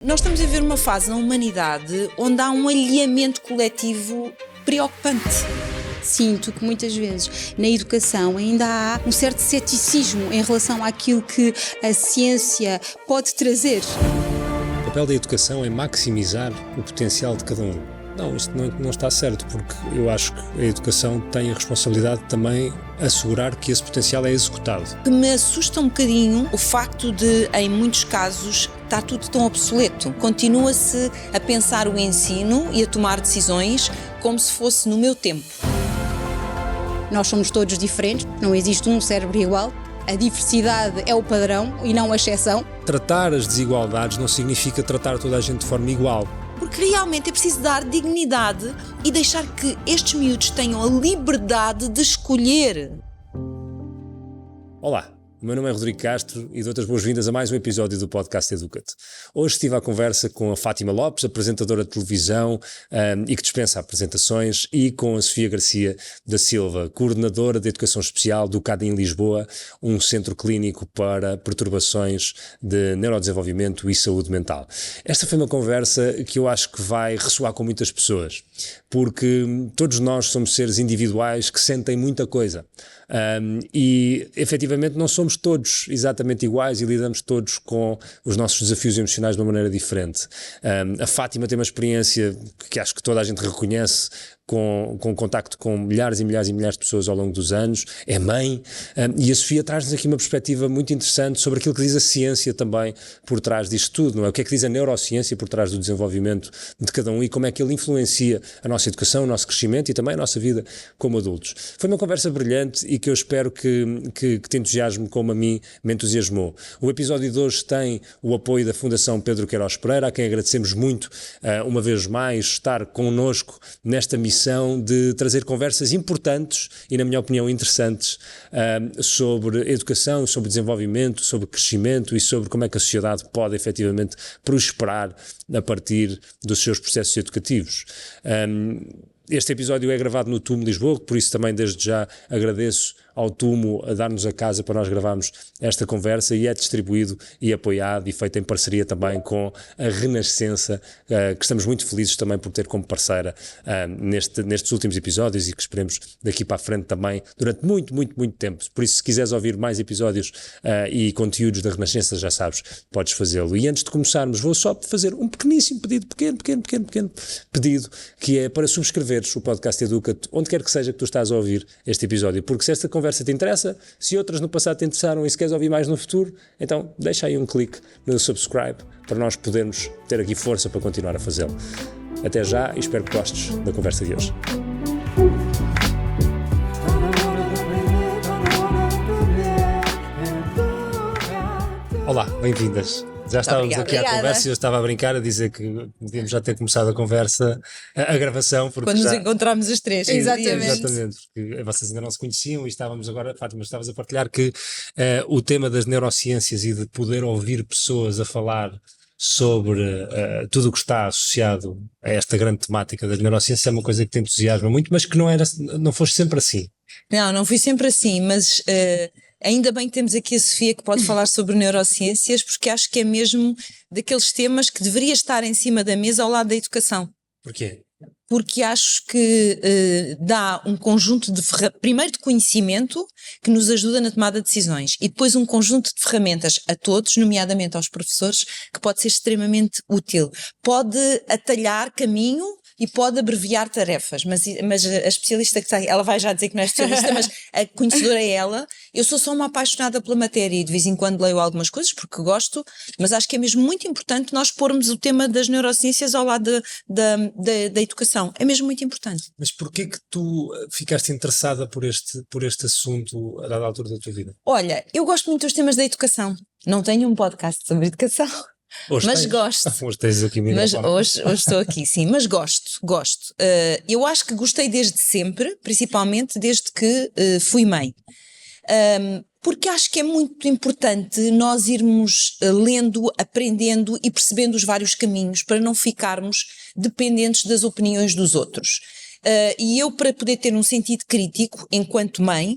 Nós estamos a ver uma fase na humanidade onde há um alinhamento coletivo preocupante. Sinto que muitas vezes na educação ainda há um certo ceticismo em relação àquilo que a ciência pode trazer. O papel da educação é maximizar o potencial de cada um. Não, isto não está certo, porque eu acho que a educação tem a responsabilidade de também assegurar que esse potencial é executado. Que me assusta um bocadinho o facto de, em muitos casos, está tudo tão obsoleto. Continua-se a pensar o ensino e a tomar decisões como se fosse no meu tempo. Nós somos todos diferentes, não existe um cérebro igual. A diversidade é o padrão e não a exceção. Tratar as desigualdades não significa tratar toda a gente de forma igual. Porque realmente é preciso dar dignidade e deixar que estes miúdos tenham a liberdade de escolher. Olá, o meu nome é Rodrigo Castro e dou-te as boas-vindas a mais um episódio do podcast Educa-te. Hoje estive à conversa com a Fátima Lopes, apresentadora de televisão e que dispensa apresentações, e com a Sofia Garcia da Silva, coordenadora de Educação Especial do CADIM Lisboa, um centro clínico para perturbações de neurodesenvolvimento e saúde mental. Esta foi uma conversa que eu acho que vai ressoar com muitas pessoas, porque todos nós somos seres individuais que sentem muita coisa. E efetivamente não somos todos exatamente iguais e lidamos todos com os nossos desafios emocionais de uma maneira diferente. A Fátima tem uma experiência que acho que toda a gente reconhece, com contacto com milhares e milhares e milhares de pessoas ao longo dos anos, é mãe, e a Sofia traz-nos aqui uma perspectiva muito interessante sobre aquilo que diz a ciência também por trás disto tudo, não é? O que é que diz a neurociência por trás do desenvolvimento de cada um e como é que ele influencia a nossa educação, o nosso crescimento e também a nossa vida como adultos. Foi uma conversa brilhante e que eu espero que te entusiasme como a mim me entusiasmou. O episódio de hoje tem o apoio da Fundação Pedro Queiroz Pereira, a quem agradecemos muito, uma vez mais, estar connosco nesta missão de trazer conversas importantes e, na minha opinião, interessantes sobre educação, sobre desenvolvimento, sobre crescimento e sobre como é que a sociedade pode efetivamente prosperar a partir dos seus processos educativos. Este episódio é gravado no TUM Lisboa, por isso também desde já agradeço ao TUMO a dar-nos a casa para nós gravarmos esta conversa, e é distribuído e apoiado e feito em parceria também com a Renascença, que estamos muito felizes também por ter como parceira nestes últimos episódios e que esperemos daqui para a frente também durante muito, muito, muito tempo. Por isso, se quiseres ouvir mais episódios e conteúdos da Renascença, já sabes, podes fazê-lo. E antes de começarmos, vou só fazer um pequeníssimo pedido, pequeno pedido, que é para subscreveres o podcast Educa-te, onde quer que seja que tu estás a ouvir este episódio, porque se esta conversa te interessa, se outras no passado te interessaram e se queres ouvir mais no futuro, então deixa aí um clique no subscribe para nós podermos ter aqui força para continuar a fazê-lo. Até já e espero que gostes da conversa de hoje. Olá, bem-vindas. Já estávamos aqui à conversa e eu estava a brincar, a dizer que podíamos já ter começado a conversa, a gravação. Porque quando nos encontramos as três. Exatamente, porque vocês ainda não se conheciam e estávamos agora, Fátima, estavas a partilhar que o tema das neurociências e de poder ouvir pessoas a falar sobre tudo o que está associado a esta grande temática das neurociências é uma coisa que te entusiasma muito, mas que não foste sempre assim. Não fui sempre assim, mas ainda bem que temos aqui a Sofia que pode falar sobre neurociências, porque acho que é mesmo daqueles temas que deveria estar em cima da mesa ao lado da educação. Porquê? Porque acho que dá um conjunto primeiro de conhecimento que nos ajuda na tomada de decisões e depois um conjunto de ferramentas a todos, nomeadamente aos professores, que pode ser extremamente útil. Pode atalhar caminho e pode abreviar tarefas, mas a especialista que está aí, ela vai já dizer que não é especialista, mas a conhecedora é ela. Eu sou só uma apaixonada pela matéria e de vez em quando leio algumas coisas porque gosto, mas acho que é mesmo muito importante nós pormos o tema das neurociências ao lado da educação. É mesmo muito importante. Mas porquê que tu ficaste interessada por este assunto a dada altura da tua vida? Olha, eu gosto muito dos temas da educação. Não tenho um podcast sobre educação. Mas gosto. Hoje tens aqui mas hoje estou aqui, sim, mas gosto. Eu acho que gostei desde sempre, principalmente desde que fui mãe. Porque acho que é muito importante nós irmos lendo, aprendendo e percebendo os vários caminhos para não ficarmos dependentes das opiniões dos outros. E eu, para poder ter um sentido crítico enquanto mãe,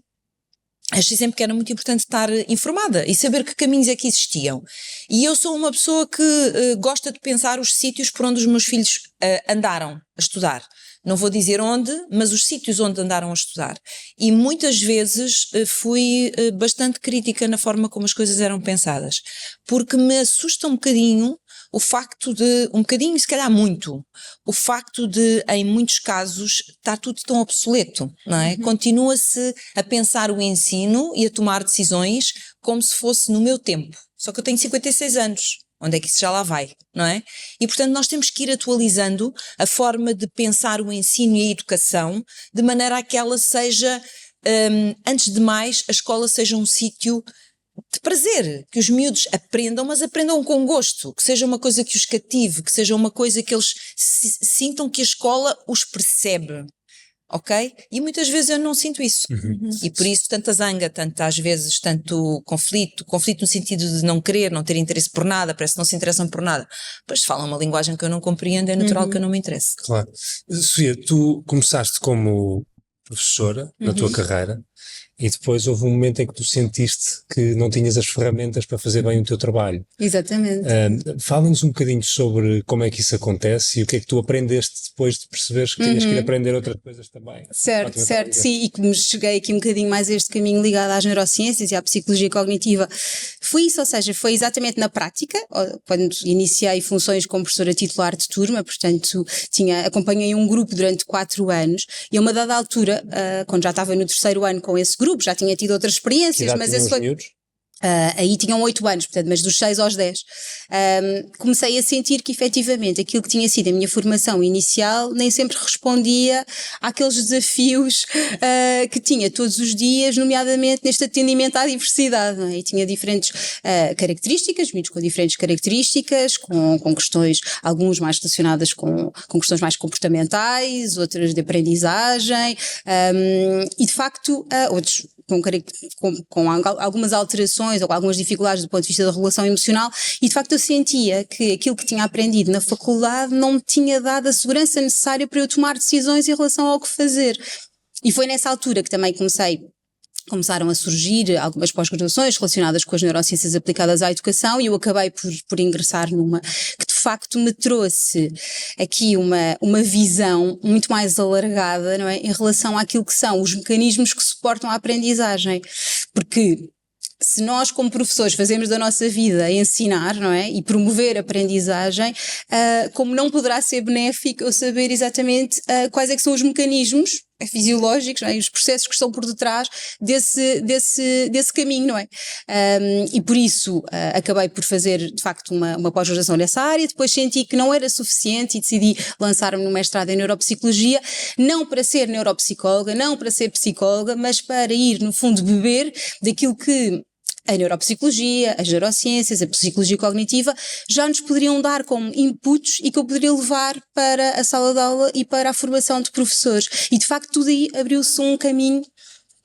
achei sempre que era muito importante estar informada e saber que caminhos é que existiam. E eu sou uma pessoa que gosta de pensar os sítios por onde os meus filhos andaram a estudar. Não vou dizer onde, mas os sítios onde andaram a estudar. E muitas vezes fui bastante crítica na forma como as coisas eram pensadas, porque me assusta um bocadinho o facto de, um bocadinho, se calhar muito, o facto de, em muitos casos, estar tudo tão obsoleto, não é? Continua-se a pensar o ensino e a tomar decisões como se fosse no meu tempo. Só que eu tenho 56 anos. Onde é que isso já lá vai, não é? E, portanto, nós temos que ir atualizando a forma de pensar o ensino e a educação de maneira a que ela seja, antes de mais, a escola seja um sítio de prazer, que os miúdos aprendam, mas aprendam com gosto, que seja uma coisa que os cative, que seja uma coisa que eles sintam que a escola os percebe. Ok? E muitas vezes eu não sinto isso. E por isso tanta zanga, às vezes tanto conflito no sentido de não querer, não ter interesse por nada, parece que não se interessam por nada. Pois falam uma linguagem que eu não compreendo, é natural que eu não me interesse. Claro. Sofia, tu começaste como professora na tua carreira e depois houve um momento em que tu sentiste que não tinhas as ferramentas para fazer bem o teu trabalho. Exatamente. Fala-nos um bocadinho sobre como é que isso acontece e o que é que tu aprendeste depois de perceberes que tinhas que ir aprender outras coisas também. Certo, sim, e como cheguei aqui um bocadinho mais a este caminho ligado às neurociências e à psicologia cognitiva, foi isso, ou seja, foi exatamente na prática, quando iniciei funções como professora titular de turma, portanto acompanhei um grupo durante 4 anos e a uma dada altura, quando já estava no 3º ano com esse grupo, já tinha tido outras experiências, mas esse foi... aí tinham 8 anos, portanto, mas dos 6 aos 10. Comecei a sentir que efetivamente aquilo que tinha sido a minha formação inicial nem sempre respondia àqueles desafios que tinha todos os dias, nomeadamente neste atendimento à diversidade, não é? E tinha diferentes características, miúdos com diferentes características, com questões, alguns mais relacionadas com questões mais comportamentais, outras de aprendizagem, e de facto outros com algumas alterações ou com algumas dificuldades do ponto de vista da regulação emocional, e de facto eu sentia que aquilo que tinha aprendido na faculdade não me tinha dado a segurança necessária para eu tomar decisões em relação ao que fazer. E foi nessa altura que também começaram a surgir algumas pós-graduações relacionadas com as neurociências aplicadas à educação, e eu acabei por ingressar numa que de facto me trouxe aqui uma visão muito mais alargada, não é, em relação àquilo que são os mecanismos que suportam a aprendizagem, porque se nós como professores fazemos da nossa vida ensinar, não é, e promover a aprendizagem, como não poderá ser benéfico eu saber exatamente quais é que são os mecanismos fisiológicos, não é? Os processos que estão por detrás desse caminho, não é? E por isso acabei por fazer de facto uma pós-graduação nessa área, depois senti que não era suficiente e decidi lançar-me no mestrado em neuropsicologia, não para ser neuropsicóloga, não para ser psicóloga, mas para ir no fundo beber daquilo que a neuropsicologia, as neurociências, a psicologia cognitiva já nos poderiam dar como inputs e que eu poderia levar para a sala de aula e para a formação de professores. E de facto tudo aí abriu-se um caminho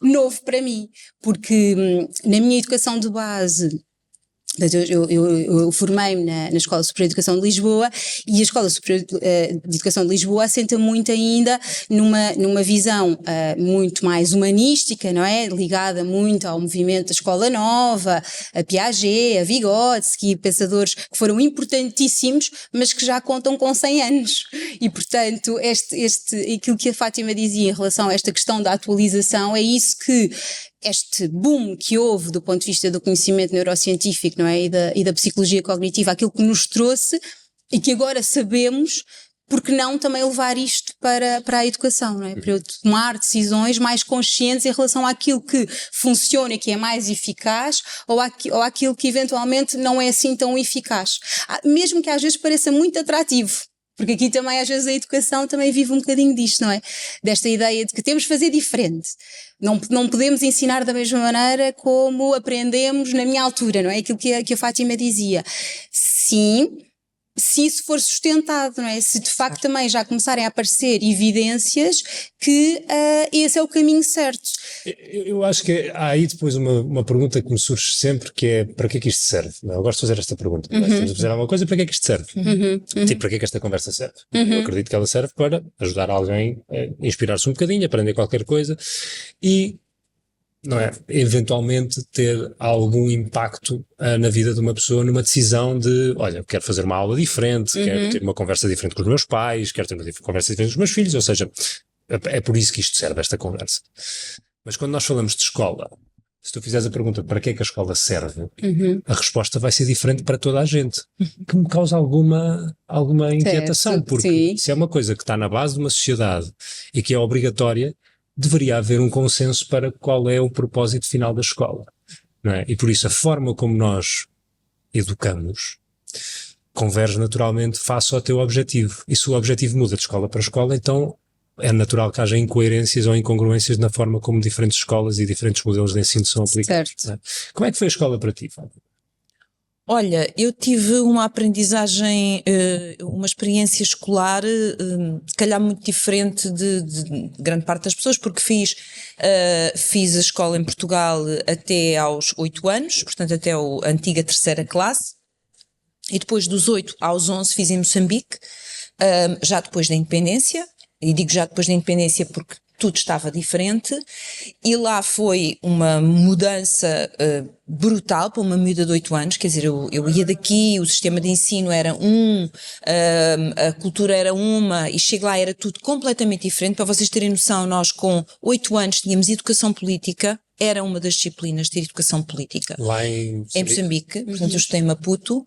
novo para mim, porque na minha educação de base, eu formei-me na Escola Superior de Educação de Lisboa, e a Escola Superior de Educação de Lisboa assenta muito ainda numa visão muito mais humanística, não é? Ligada muito ao movimento da Escola Nova, a Piaget, a Vygotsky, pensadores que foram importantíssimos, mas que já contam com 100 anos. E portanto, aquilo que a Fátima dizia em relação a esta questão da atualização, é isso que este boom que houve do ponto de vista do conhecimento neurocientífico, não é? E da psicologia cognitiva, aquilo que nos trouxe e que agora sabemos, porque não também levar isto para a educação, não é? Para eu tomar decisões mais conscientes em relação àquilo que funciona e que é mais eficaz, ou àquilo que eventualmente não é assim tão eficaz. Mesmo que às vezes pareça muito atrativo. Porque aqui também às vezes a educação também vive um bocadinho disto, não é? Desta ideia de que temos de fazer diferente. Não podemos ensinar da mesma maneira como aprendemos na minha altura, não é? Aquilo que a Fátima dizia. Sim, se isso for sustentado, não é? Se de facto também já começarem a aparecer evidências que esse é o caminho certo. Eu acho que há aí depois uma pergunta que me surge sempre, que é: para que é que isto serve? Eu gosto de fazer esta pergunta. Estamos a fazer alguma coisa, para que é que isto serve? Tipo, para que é que esta conversa serve? Eu acredito que ela serve para ajudar alguém a inspirar-se um bocadinho, aprender qualquer coisa, e não é? Eventualmente ter algum impacto na vida de uma pessoa numa decisão de, olha, quero fazer uma aula diferente, quero ter uma conversa diferente com os meus pais, quero ter uma conversa diferente com os meus filhos, ou seja, é por isso que isto serve, esta conversa. Mas quando nós falamos de escola, se tu fizeres a pergunta para que é que a escola serve, a resposta vai ser diferente para toda a gente, que me causa alguma inquietação, Certo, porque sim. se é uma coisa que está na base de uma sociedade e que é obrigatória, deveria haver um consenso para qual é o propósito final da escola, não é? E por isso a forma como nós educamos converge naturalmente face ao teu objetivo. E se o objetivo muda de escola para escola, então é natural que haja incoerências ou incongruências na forma como diferentes escolas e diferentes modelos de ensino são aplicados. Certo. Não é? Como é que foi a escola para ti, Fábio? Olha, eu tive uma aprendizagem, uma experiência escolar, se calhar muito diferente de grande parte das pessoas, porque fiz a escola em Portugal até aos 8 anos, portanto até a antiga terceira classe, e depois dos 8 aos 11 fiz em Moçambique, já depois da independência, e digo já depois da independência porque tudo estava diferente, e lá foi uma mudança brutal para uma miúda de 8 anos, quer dizer, eu ia daqui, o sistema de ensino era a cultura era uma, e chego lá era tudo completamente diferente. Para vocês terem noção, nós com 8 anos tínhamos educação política, era uma das disciplinas de educação política. Lá em Moçambique, portanto eu estudei em Maputo.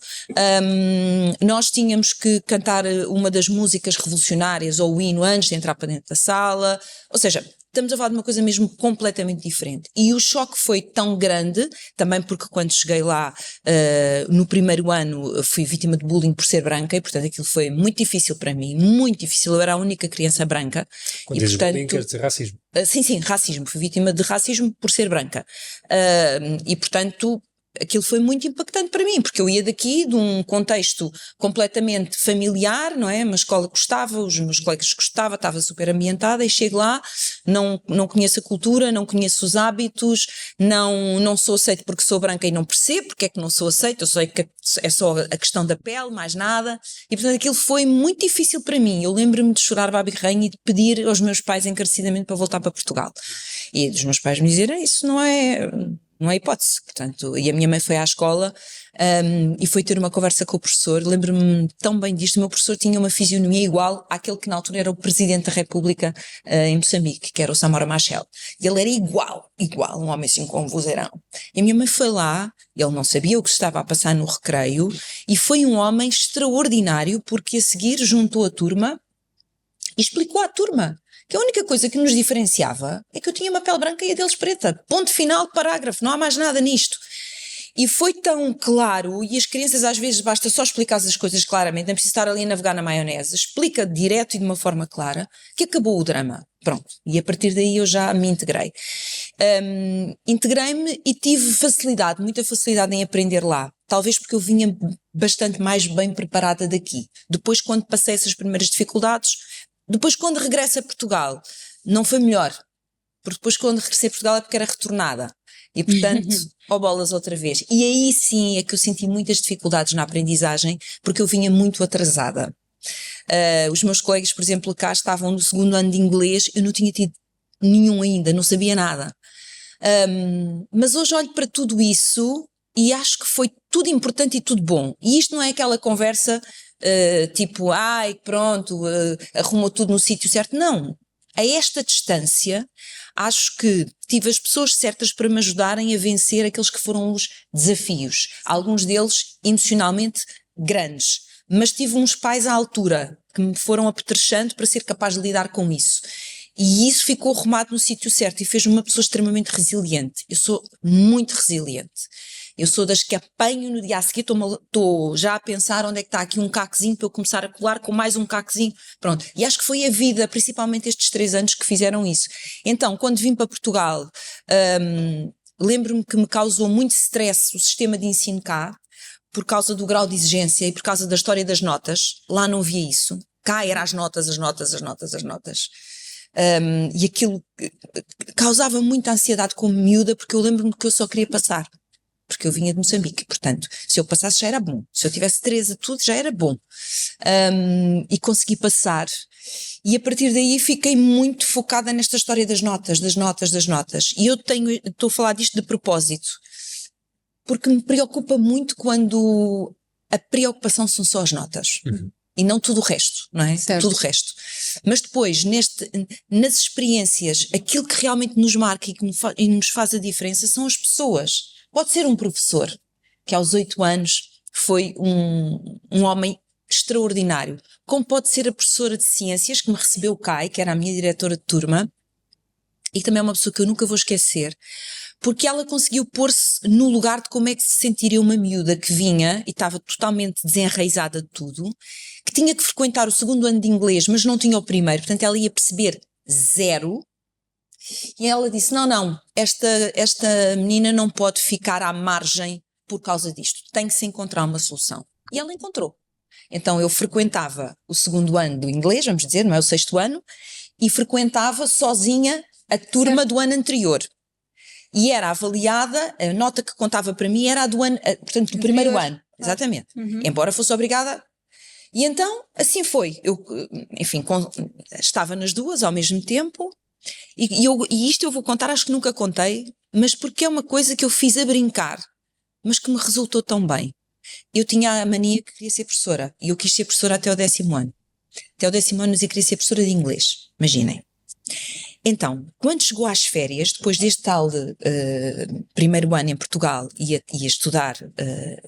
Nós tínhamos que cantar uma das músicas revolucionárias ou o hino antes de entrar para dentro da sala, ou seja, estamos a falar de uma coisa mesmo completamente diferente. E o choque foi tão grande, também porque quando cheguei lá, no primeiro ano, fui vítima de bullying por ser branca e, portanto, aquilo foi muito difícil para mim, muito difícil. Eu era a única criança branca. Quando e, dizes portanto, bullying, quer dizer racismo. Sim, racismo. Fui vítima de racismo por ser branca. E, portanto, aquilo foi muito impactante para mim, porque eu ia daqui de um contexto completamente familiar, não é? Uma escola que gostava, os meus colegas gostavam, estava super ambientada, e chego lá, não conheço a cultura, não conheço os hábitos, não sou aceito porque sou branca e não percebo porque é que não sou aceito, eu sei que é só a questão da pele, mais nada, e portanto aquilo foi muito difícil para mim. Eu lembro-me de chorar babirrainha e de pedir aos meus pais encarecidamente para voltar para Portugal. E dos meus pais me dizerem, isso não é hipótese, portanto, e a minha mãe foi à escola e foi ter uma conversa com o professor. Lembro-me tão bem disto, o meu professor tinha uma fisionomia igual àquele que na altura era o Presidente da República em Moçambique, que era o Samora Machel. Ele era igual, um homem assim com um vozeirão. E a minha mãe foi lá, ele não sabia o que se estava a passar no recreio, e foi um homem extraordinário, porque a seguir juntou a turma e explicou à turma que a única coisa que nos diferenciava é que eu tinha uma pele branca e a deles preta. Ponto final, parágrafo, não há mais nada nisto. E foi tão claro, e as crianças às vezes basta só explicar as coisas claramente, não precisa estar ali a navegar na maionese, explica direto e de uma forma clara, que acabou o drama. Pronto, e a partir daí eu já me integrei. Integrei-me e tive facilidade, muita facilidade em aprender lá. Talvez porque eu vinha bastante mais bem preparada daqui. Depois, quando passei essas primeiras dificuldades, depois quando regresso a Portugal, não foi melhor. Porque depois quando regressei a Portugal é porque era retornada. E portanto, bolas outra vez. E aí sim é que eu senti muitas dificuldades na aprendizagem, porque eu vinha muito atrasada. Os meus colegas, por exemplo, cá estavam no segundo ano de inglês, eu não tinha tido nenhum ainda, não sabia nada. Mas hoje olho para tudo isso e acho que foi tudo importante e tudo bom. E isto não é aquela conversa tipo, ai pronto, arrumou tudo no sítio certo. Não. A esta distância, acho que tive as pessoas certas para me ajudarem a vencer aqueles que foram os desafios. Alguns deles emocionalmente grandes. Mas tive uns pais à altura que me foram apetrechando para ser capaz de lidar com isso. E isso ficou arrumado no sítio certo e fez-me uma pessoa extremamente resiliente. Eu sou muito resiliente. Eu sou das que apanho no dia a seguir, estou já a pensar onde é que está aqui um caquezinho para eu começar a colar com mais um caquezinho. Pronto. E acho que foi a vida, principalmente estes 3 anos, que fizeram isso. Então, quando vim para Portugal, lembro-me que me causou muito stress o sistema de ensino cá, por causa do grau de exigência e por causa da história das notas. Lá não havia isso. Cá eram as notas. E aquilo causava muita ansiedade como miúda, porque eu lembro-me que eu só queria passar. Porque porque eu vinha de Moçambique, portanto, se eu passasse já era bom, se eu tivesse 3 a tudo já era bom. E consegui passar, e a partir daí fiquei muito focada nesta história das notas. E eu estou a falar disto de propósito, porque me preocupa muito quando a preocupação são só as notas. E não tudo o resto, não é? Certo. Tudo o resto. Mas depois, nas experiências, aquilo que realmente nos marca e nos faz a diferença são as pessoas. Pode ser um professor, que aos 8 anos foi um homem extraordinário, como pode ser a professora de ciências que me recebeu cá, que era a minha diretora de turma, e também é uma pessoa que eu nunca vou esquecer, porque ela conseguiu pôr-se no lugar de como é que se sentiria uma miúda que vinha e estava totalmente desenraizada de tudo, que tinha que frequentar o 2º ano de inglês, mas não tinha o primeiro, portanto ela ia perceber 0, e ela disse, não, esta menina não pode ficar à margem por causa disto, tem que se encontrar uma solução. E ela encontrou. Então eu frequentava o 2º ano do inglês, vamos dizer, não é o 6º ano, e frequentava sozinha a turma do ano anterior. E era avaliada, a nota que contava para mim era a do ano, portanto, do primeiro ano. Exatamente. Embora fosse obrigada. E então, assim foi. Eu, enfim, estava nas duas ao mesmo tempo. E isto eu vou contar, acho que nunca contei, mas porque é uma coisa que eu fiz a brincar, mas que me resultou tão bem. Eu tinha a mania que queria ser professora. E eu quis ser professora até o 10º ano. Até o 10º ano eu queria ser professora de inglês. Imaginem. Então, quando chegou às férias, depois deste tal primeiro ano em Portugal, ia estudar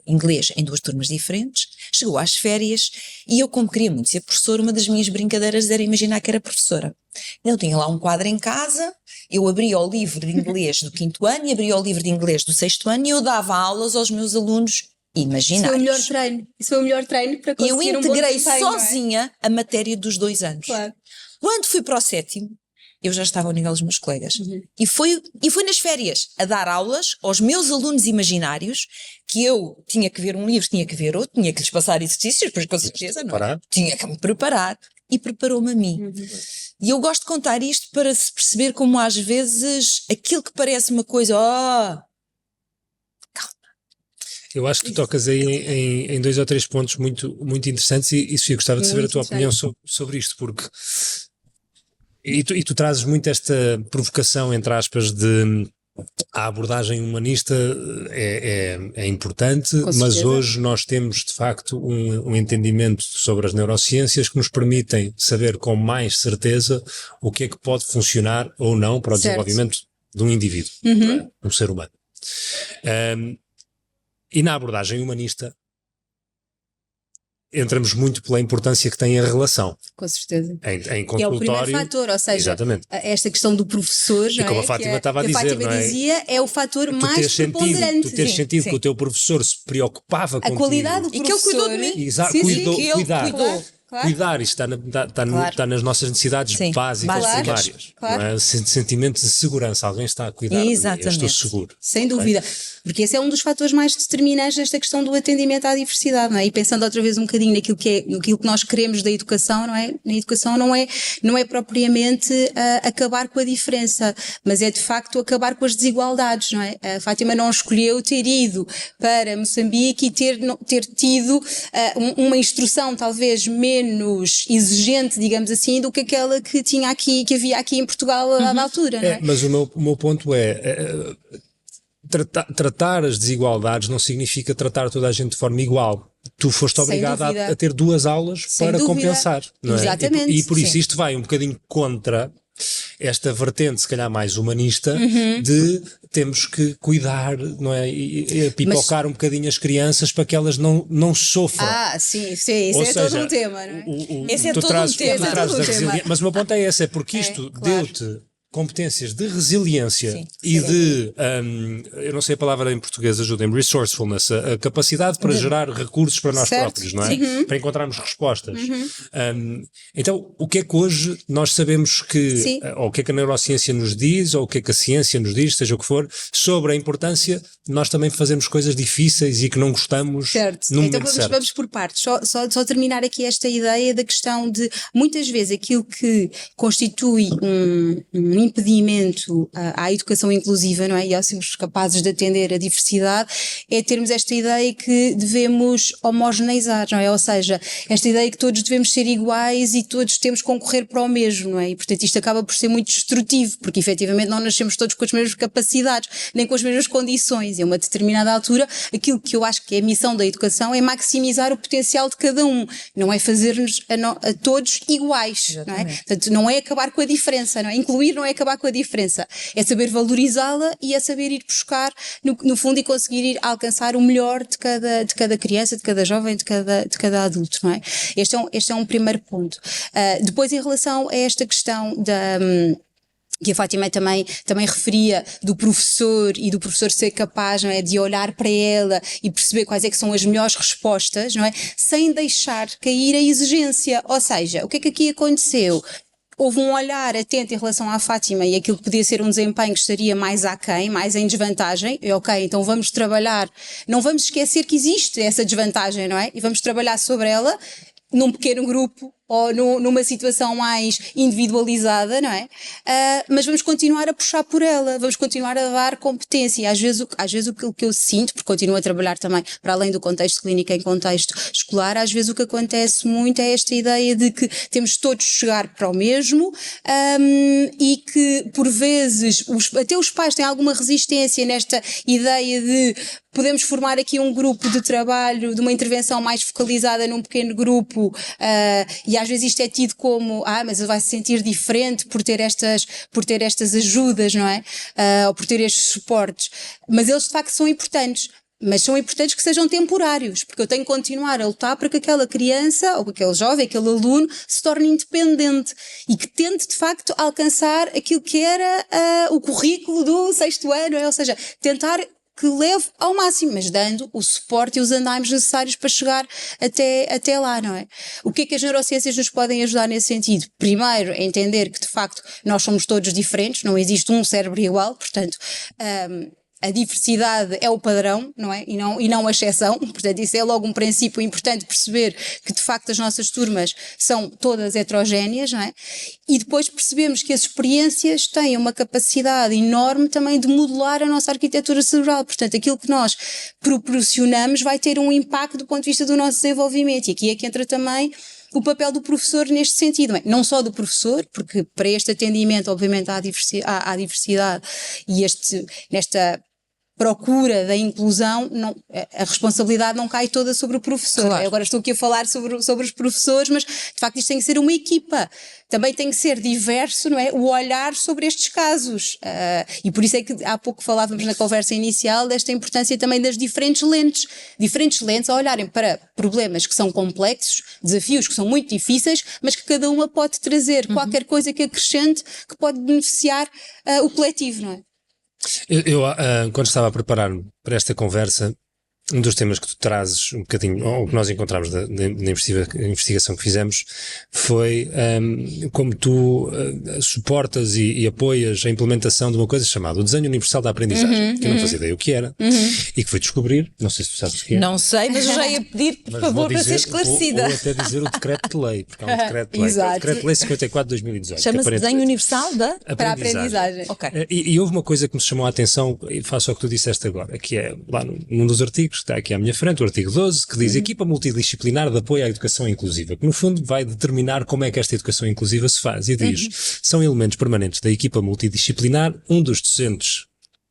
inglês em 2 turmas diferentes, chegou às férias e eu, como queria muito ser professora, uma das minhas brincadeiras era imaginar que era professora. Eu tinha lá um quadro em casa, eu abria o livro de inglês do 5º ano e abria o livro de inglês do 6º ano e eu dava aulas aos meus alunos imaginários. Isso foi o melhor treino para conseguir eu integrei um bom sozinha a matéria dos 2 anos. Claro. Quando fui para o 7º, eu já estava ao nível dos meus colegas. E foi nas férias a dar aulas aos meus alunos imaginários, que eu tinha que ver um livro, tinha que ver outro, tinha que lhes passar exercícios, pois com certeza não. Tinha que me preparar. E preparou-me a mim. E eu gosto de contar isto para se perceber como às vezes aquilo que parece uma coisa, Eu acho que tu tocas aí em 2 ou 3 pontos muito, muito interessantes e Sofia, gostava de saber a tua opinião sobre isto, porque e tu trazes muito esta provocação, entre aspas, de a abordagem humanista é importante, mas hoje nós temos de facto um entendimento sobre as neurociências que nos permitem saber com mais certeza o que é que pode funcionar ou não para o desenvolvimento de um indivíduo, um ser humano. E na abordagem humanista entramos muito pela importância que tem a relação. Com certeza. Em consultório. É o primeiro fator, ou seja, exatamente. Esta questão do professor, e como a Fátima estava a dizer, a Fátima dizia, é o fator mais preponderante. Tu teres sentido que o teu professor se preocupava contigo. A qualidade do professor. E que ele cuidou de mim. Exato, cuidou. Claro. Cuidar, isto está nas nossas necessidades básicas, primárias. Claro. Não é? Sentimento de segurança, alguém está a cuidar. Exatamente. Eu estou seguro. Sem dúvida, porque esse é um dos fatores mais determinantes desta questão do atendimento à diversidade, não é? E pensando outra vez um bocadinho naquilo que nós queremos da educação, não é? Na educação não é propriamente acabar com a diferença, mas é de facto acabar com as desigualdades, não é? A Fátima não escolheu ter ido para Moçambique e ter tido uma instrução talvez menos exigente, digamos assim, do que aquela que havia aqui em Portugal à dada altura, não é? Mas o meu ponto é tratar as desigualdades não significa tratar toda a gente de forma igual. Tu foste obrigada a ter 2 aulas para compensar, não é? Exatamente. E por isso isto vai um bocadinho contra esta vertente, se calhar mais humanista, de temos que cuidar, não é? E pipocar um bocadinho as crianças para que elas não sofram. Sim, isso é todo um tema, não é? Esse é todo um tema. Mas o meu ponto é esse, é porque isto deu-te competências de resiliência de, eu não sei a palavra em português, ajudem-me, resourcefulness, a capacidade para gerar recursos para nós próprios, não é? Para encontrarmos respostas. Então, o que é que hoje nós sabemos que, ou o que é que a neurociência nos diz, ou o que é que a ciência nos diz, seja o que for, sobre a importância de nós também fazermos coisas difíceis e que não gostamos no momento certo. Vamos por partes, só terminar aqui esta ideia da questão de, muitas vezes, aquilo que constitui um impedimento à educação inclusiva, não é? E a sermos capazes de atender a diversidade, é termos esta ideia que devemos homogeneizar, não é? Ou seja, esta ideia que todos devemos ser iguais e todos temos que concorrer para o mesmo, não é? E portanto isto acaba por ser muito destrutivo, porque efetivamente não nascemos todos com as mesmas capacidades, nem com as mesmas condições. E a uma determinada altura, aquilo que eu acho que é a missão da educação é maximizar o potencial de cada um, não é fazer-nos a todos iguais, não é? Portanto, não é acabar com a diferença, não é? Incluir não é acabar com a diferença, é saber valorizá-la e é saber ir buscar, no fundo, e conseguir ir alcançar o melhor de cada criança, de cada jovem, de cada adulto, não é? Este é um primeiro ponto. Depois, em relação a esta questão que a Fátima também referia, do professor e do professor ser capaz, não é, de olhar para ela e perceber quais é que são as melhores respostas, não é, sem deixar cair a exigência. Ou seja, o que é que aqui aconteceu? Houve um olhar atento em relação à Fátima e aquilo que podia ser um desempenho que estaria mais aquém, mais em desvantagem. E ok, então vamos trabalhar, não vamos esquecer que existe essa desvantagem, não é? E vamos trabalhar sobre ela num pequeno grupo ou numa situação mais individualizada, não é? Mas vamos continuar a puxar por ela, vamos continuar a dar competência. E às vezes o que eu sinto, porque continuo a trabalhar também para além do contexto clínico em contexto escolar, às vezes o que acontece muito é esta ideia de que temos todos de chegar para o mesmo, e que por vezes até os pais têm alguma resistência nesta ideia de podemos formar aqui um grupo de trabalho, de uma intervenção mais focalizada num pequeno grupo, e às vezes isto é tido como, mas ele vai se sentir diferente por ter estas ajudas, não é? Ou por ter estes suportes. Mas eles de facto são importantes. Mas são importantes que sejam temporários, porque eu tenho que continuar a lutar para que aquela criança, ou aquele jovem, aquele aluno, se torne independente e que tente de facto alcançar aquilo que era o currículo do 6º ano, ou seja, tentar que leve ao máximo, mas dando o suporte e os andaimes necessários para chegar até lá, não é? O que é que as neurociências nos podem ajudar nesse sentido? Primeiro, a entender que de facto nós somos todos diferentes, não existe um cérebro igual, portanto, a diversidade é o padrão, não é? E não a exceção, portanto isso é logo um princípio importante, perceber que de facto as nossas turmas são todas heterogéneas, não é? E depois percebemos que as experiências têm uma capacidade enorme também de modelar a nossa arquitetura cerebral, portanto aquilo que nós proporcionamos vai ter um impacto do ponto de vista do nosso desenvolvimento, e aqui é que entra também o papel do professor neste sentido, não só do professor, porque para este atendimento obviamente há diversidade e nesta procura da inclusão, a responsabilidade não cai toda sobre o professor. Claro. Agora estou aqui a falar sobre os professores, mas de facto isto tem que ser uma equipa. Também tem que ser diverso, não é? O olhar sobre estes casos. E por isso é que há pouco falávamos na conversa inicial desta importância também das diferentes lentes a olharem para problemas que são complexos, desafios que são muito difíceis, mas que cada uma pode trazer qualquer coisa que acrescente, que pode beneficiar o coletivo, não é? Eu quando estava a preparar-me para esta conversa, um dos temas que tu trazes um bocadinho, ou que nós encontramos da investigação que fizemos, foi como tu suportas e apoias a implementação de uma coisa chamada o Desenho Universal da Aprendizagem, que eu não fazia ideia o que era, e que fui descobrir, não sei se tu sabes o que é. Não sei, mas eu já ia pedir, por favor, para ser esclarecida. Ou até dizer o decreto de lei, porque há um decreto de lei. Exato. O decreto de lei 54 de 2018. Chama-se Desenho Universal para a aprendizagem. Ok. E houve uma coisa que me chamou a atenção, e faço o que tu disseste agora, que é lá num dos artigos, que está aqui à minha frente, o artigo 12, que diz Equipa Multidisciplinar de Apoio à Educação Inclusiva, que no fundo vai determinar como é que esta educação inclusiva se faz, e diz, são elementos permanentes da equipa multidisciplinar, um dos docentes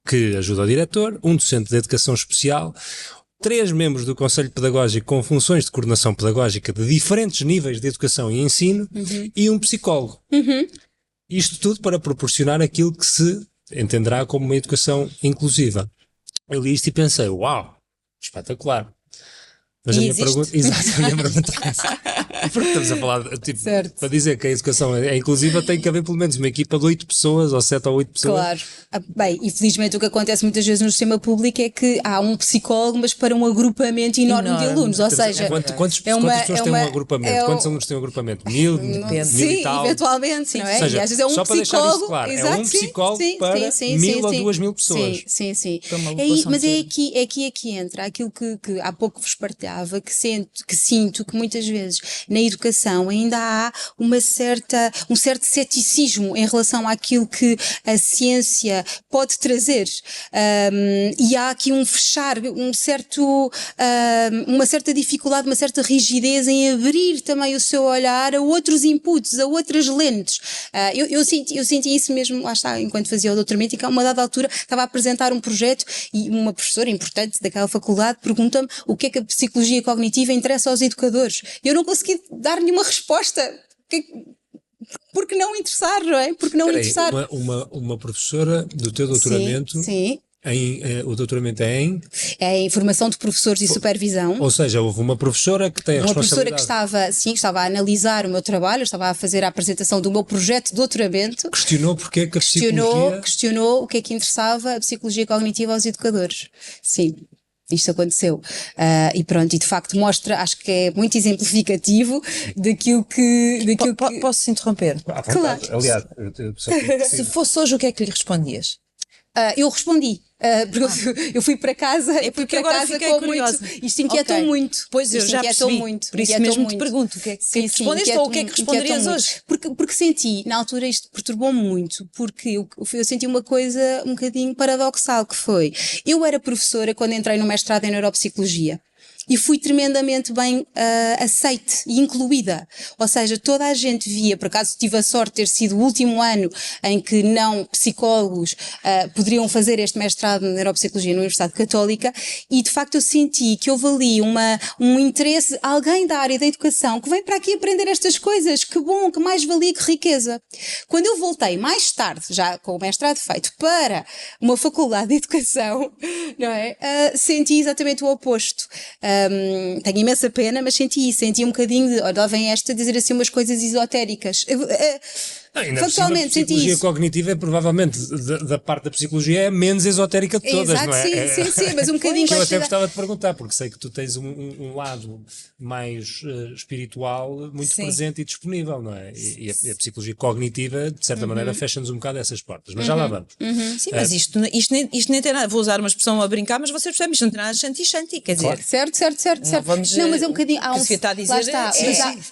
que ajuda o diretor, um docente de educação especial, 3 membros do Conselho Pedagógico com funções de coordenação pedagógica de diferentes níveis de educação e ensino, e um psicólogo. Isto tudo para proporcionar aquilo que se entenderá como uma educação inclusiva. Eu li isto e pensei, uau, espetacular. Mas a minha pergunta é porque estamos a falar, tipo, para dizer que a educação é inclusiva tem que haver pelo menos uma equipa de 8 pessoas, ou 7 ou 8 pessoas. Claro. Bem, e felizmente o que acontece muitas vezes no sistema público é que há um psicólogo, mas para um agrupamento enorme de alunos, ou seja... Quantas pessoas têm um agrupamento? Quantos alunos têm um agrupamento? 1000 e tal? Sim, eventualmente, não é? Ou seja, e às vezes é um só psicólogo... para deixar isto claro, é um psicólogo para 1000 ou 2000 pessoas. Sim. Mas É aqui que entra aquilo que há pouco vos partilhava, que sinto que muitas vezes na educação ainda há um certo ceticismo em relação àquilo que a ciência pode trazer, e há aqui um fechar, uma certa dificuldade, uma certa rigidez em abrir também o seu olhar a outros inputs, a outras lentes. Eu senti isso mesmo, lá está, enquanto fazia o doutoramento, e que a uma dada altura estava a apresentar um projeto e uma professora importante daquela faculdade pergunta-me o que é que a psicologia cognitiva interessa aos educadores. Eu não consegui dar nenhuma resposta. Porque não interessar, não é? Porque não interessar. Uma professora do teu doutoramento. Sim. O doutoramento é em formação de professores e supervisão. Ou seja, houve uma professora que tem a responsabilidade. Uma professora que estava a analisar o meu trabalho, estava a fazer a apresentação do meu projeto de doutoramento. Questionou porque é que a psicologia... Questionou o que é que interessava a psicologia cognitiva aos educadores. Sim. Isto aconteceu. E pronto, e de facto mostra, acho que é muito exemplificativo daquilo que... Posso interromper? Claro. Aliás, se fosse hoje, o que é que lhe respondias? Eu respondi. Porque eu fui para casa, porque agora fiquei curiosa. Isto inquietou muito. Pois eu já percebi. Por isso mesmo te pergunto, o que é que respondeste ou o que é que responderias hoje? Porque senti, na altura isto perturbou-me muito, porque eu senti uma coisa um bocadinho paradoxal, que foi, eu era professora quando entrei no mestrado em neuropsicologia. E fui tremendamente bem aceite e incluída. Ou seja, toda a gente via, por acaso tive a sorte de ter sido o último ano em que não psicólogos poderiam fazer este mestrado em neuropsicologia na Universidade Católica, e de facto eu senti que houve ali um interesse, alguém da área da educação que vem para aqui aprender estas coisas, que bom, que mais valia, que riqueza. Quando eu voltei mais tarde, já com o mestrado feito, para uma faculdade de educação, não é? Senti exatamente o oposto. Tenho imensa pena, mas senti um bocadinho de, olha, vem esta dizer assim umas coisas esotéricas. Factualmente senti isso. A psicologia cognitiva é provavelmente, da parte da psicologia, é a menos esotérica de todas, exato, não é? Sim, mas um bocadinho... Eu até gostava de perguntar, porque sei que tu tens um lado mais espiritual muito presente e disponível, não é? E a psicologia cognitiva, de certa maneira, fecha-nos um bocado essas portas, mas já lá vamos. Sim, mas isto nem tem nada, vou usar uma expressão a brincar, mas vocês percebem, isto não tem nada de shanti, quer dizer... Claro. Certo. Não, mas é um bocadinho...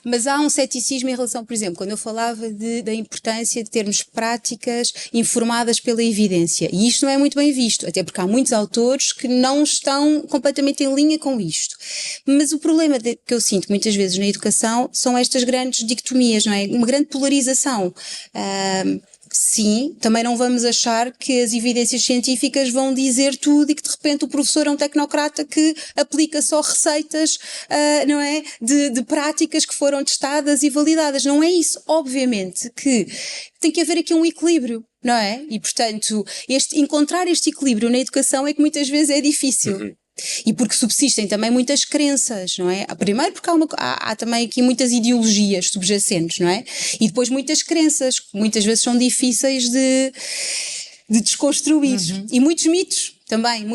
Mas há um ceticismo em relação, por exemplo, quando eu falava da importância de termos práticas informadas pela evidência. E isto não é muito bem visto, até porque há muitos autores que não estão completamente em linha com isto. Mas o problema que eu sinto muitas vezes na educação são estas grandes dicotomias, não é? Uma grande polarização. Sim, também não vamos achar que as evidências científicas vão dizer tudo e que de repente o professor é um tecnocrata que aplica só receitas, não é? De práticas que foram testadas e validadas. Não é isso. Obviamente que tem que haver aqui um equilíbrio, não é? E portanto, encontrar este equilíbrio na educação é que muitas vezes é difícil. E porque subsistem também muitas crenças, não é? Primeiro porque há também aqui muitas ideologias subjacentes, não é? E depois muitas crenças, que muitas vezes são difíceis de desconstruir. E muitos mitos também,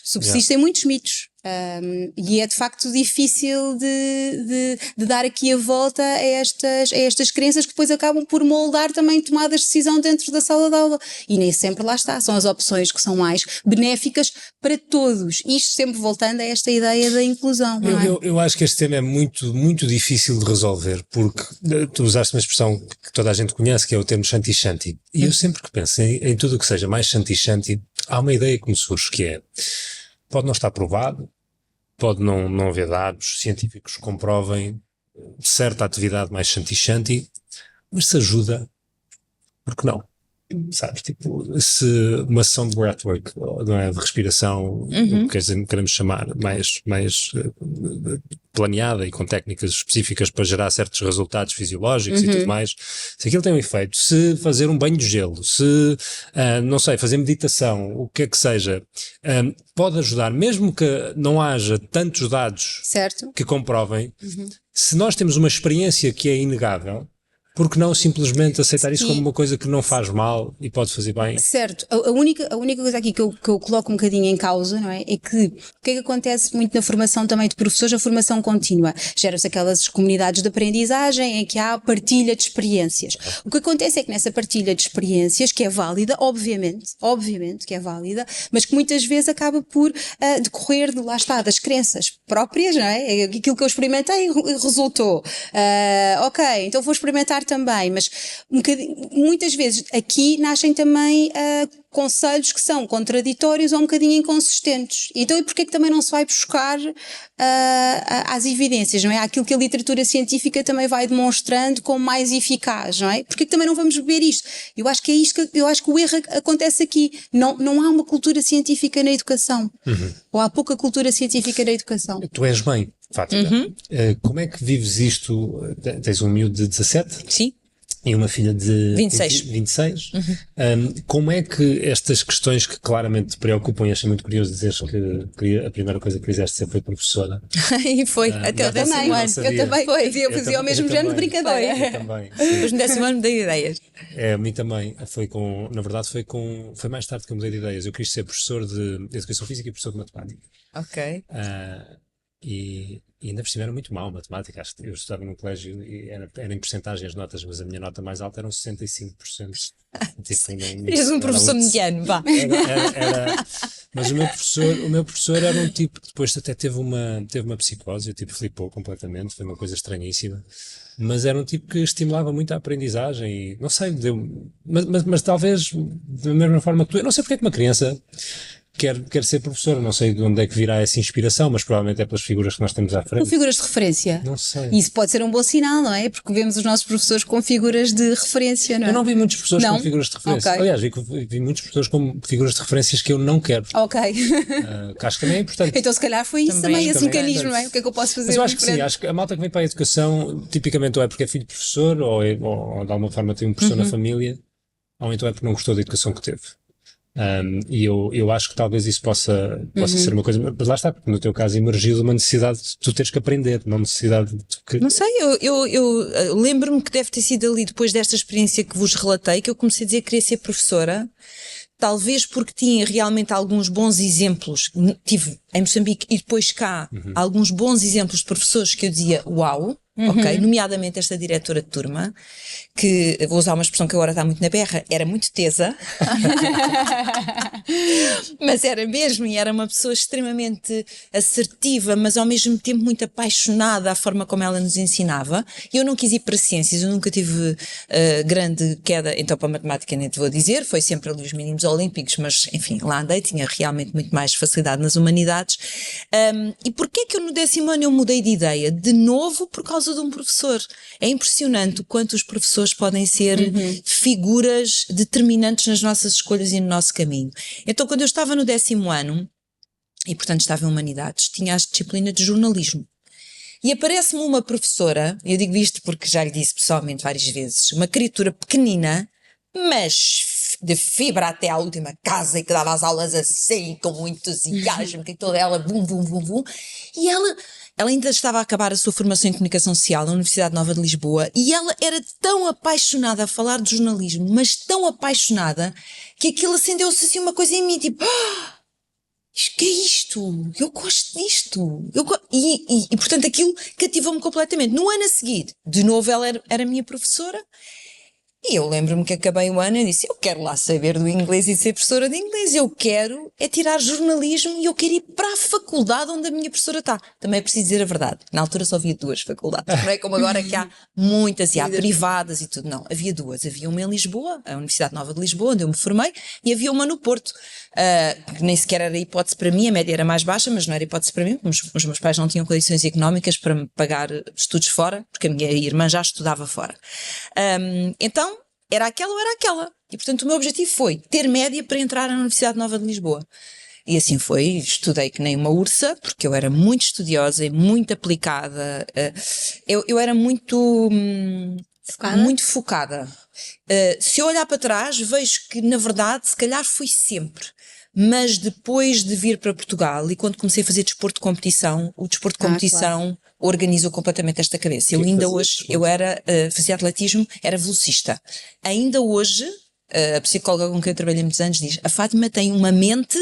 subsistem muitos mitos. E é de facto difícil de dar aqui a volta a estas crenças que depois acabam por moldar também tomadas de decisão dentro da sala de aula. E nem sempre lá está, são as opções que são mais benéficas para todos. Isto sempre voltando a esta ideia da inclusão. Não é? Eu acho que este tema é muito, muito difícil de resolver, porque tu usaste uma expressão que toda a gente conhece, que é o termo shanti. E eu sempre que penso em tudo o que seja mais shanti, há uma ideia que me surge, que é, pode não estar provado, pode não haver dados científicos que comprovem certa atividade mais shanti, mas se ajuda, por que não? Sabes, tipo, se uma sessão de breathwork, não é, de respiração, queremos chamar, mais planeada e com técnicas específicas para gerar certos resultados fisiológicos e tudo mais, se aquilo tem um efeito, se fazer um banho de gelo, se, não sei, fazer meditação, o que é que seja, pode ajudar, mesmo que não haja tantos dados que comprovem, se nós temos uma experiência que é inegável, Porque não simplesmente aceitar isso Sim. como uma coisa que não faz mal e pode fazer bem? Certo, a única coisa aqui que eu coloco um bocadinho em causa, não é? É que o que é que acontece muito na formação também de professores, a formação contínua. Geram-se aquelas comunidades de aprendizagem em que há partilha de experiências. O que acontece é que nessa partilha de experiências, que é válida, obviamente que é válida, mas que muitas vezes acaba por decorrer lá está, das crenças próprias, não é? Aquilo que eu experimentei resultou. Ok, então vou experimentar também, mas muitas vezes aqui nascem também conselhos que são contraditórios ou um bocadinho inconsistentes. Então, e porquê que também não se vai buscar às evidências, não é? Aquilo que a literatura científica também vai demonstrando como mais eficaz, não é? Porquê que também não vamos beber isto? Eu acho que é isto eu acho que o erro acontece aqui. Não há uma cultura científica na educação. Ou há pouca cultura científica na educação. Tu és mãe, Fátima. Como é que vives isto? Tens um miúdo de 17? Sim. E uma filha de 26. Como é que estas questões que claramente te preocupam, e achei muito curioso dizeres que a primeira coisa que quiseste ser foi professora. E foi, até o 10º ano. Eu também fazia o mesmo género de brincadeira. Eu também. Depois no 10º ano me dei ideias. A mim também. Na verdade foi mais tarde que eu mudei de ideias. Eu quis ser professor de Educação Física e professor de Matemática. Ok. E ainda por cima era muito mal matemática. Acho que eu estudava num colégio e era em porcentagem as notas, mas a minha nota mais alta eram 65%. Eres um professor mediano, vá. Mas o meu professor era um tipo que depois até teve uma psicose, flipou completamente, foi uma coisa estranhíssima. Mas era um tipo que estimulava muito a aprendizagem e, não sei, mas talvez da mesma forma que tu, eu não sei porque é que uma criança quer ser professor, não sei de onde é que virá essa inspiração, mas provavelmente é pelas figuras que nós temos à frente. Com figuras de referência? Não sei. Isso pode ser um bom sinal, não é? Porque vemos os nossos professores com figuras de referência, não é? Eu não vi muitos professores com figuras de referência. Okay. Aliás, vi muitos professores com figuras de referências que eu não quero. Ok. Que acho que também é importante. Então se calhar foi isso também esse mecanismo, não é? O que é que eu posso fazer? Mas eu acho que sim, acho que a malta que vem para a educação, tipicamente ou é porque é filho de professor, ou de alguma forma tem um professor na família, ou então é porque não gostou da educação que teve. E eu acho que talvez isso possa ser uma coisa, mas lá está, porque no teu caso emergiu de uma necessidade de tu teres que aprender, não necessidade de tu que... Não sei, eu lembro-me que deve ter sido ali depois desta experiência que vos relatei que eu comecei a dizer que queria ser professora, talvez porque tinha realmente alguns bons exemplos, tive em Moçambique e depois cá alguns bons exemplos de professores que eu dizia uau. Ok, nomeadamente esta diretora de turma, que vou usar uma expressão que agora está muito na berra, era muito tesa, mas era mesmo, e era uma pessoa extremamente assertiva, mas ao mesmo tempo muito apaixonada à forma como ela nos ensinava. E eu não quis ir para ciências, eu nunca tive grande queda, então para a matemática nem te vou dizer, foi sempre ali os mínimos olímpicos, mas enfim, lá andei, tinha realmente muito mais facilidade nas humanidades. E porquê que eu no 10º ano eu mudei de ideia? De novo, por causa de um professor. É impressionante o quanto os professores podem ser figuras determinantes nas nossas escolhas e no nosso caminho. Então, quando eu estava no 10º ano, e portanto estava em Humanidades, tinha a disciplina de jornalismo. E aparece-me uma professora, eu digo isto porque já lhe disse pessoalmente várias vezes, uma criatura pequenina, mas de fibra até à última casa, e que dava as aulas assim, com muito entusiasmo, que toda ela, bum, bum, bum, bum, e ela ainda estava a acabar a sua formação em comunicação social na Universidade Nova de Lisboa e ela era tão apaixonada a falar de jornalismo, mas tão apaixonada, que aquilo acendeu-se assim uma coisa em mim, tipo, que é isto? Eu gosto disto. E portanto aquilo cativou-me completamente. No ano a seguir, de novo ela era minha professora. E eu lembro-me que acabei o ano e disse, eu quero lá saber do inglês e ser professora de inglês, eu quero é tirar jornalismo e eu quero ir para a faculdade onde a minha professora está. Também é preciso dizer a verdade, na altura só havia 2 faculdades, não é como agora que há muitas e há privadas e tudo, não, havia 2, havia uma em Lisboa, a Universidade Nova de Lisboa, onde eu me formei, e havia uma no Porto, que nem sequer era hipótese para mim, a média era mais baixa, mas não era hipótese para mim, os meus pais não tinham condições económicas para me pagar estudos fora, porque a minha irmã já estudava fora. Então, era aquela ou era aquela. E, portanto, o meu objetivo foi ter média para entrar na Universidade Nova de Lisboa. E assim foi, estudei que nem uma ursa, porque eu era muito estudiosa e muito aplicada. Eu era muito focada. Se eu olhar para trás, vejo que, na verdade, se calhar fui sempre. Mas depois de vir para Portugal e quando comecei a fazer desporto de competição, o desporto de competição organizou completamente esta cabeça. Eu ainda hoje, fazia atletismo, era velocista. Ainda hoje, a psicóloga com quem eu trabalhei muitos anos diz, a Fátima tem uma mente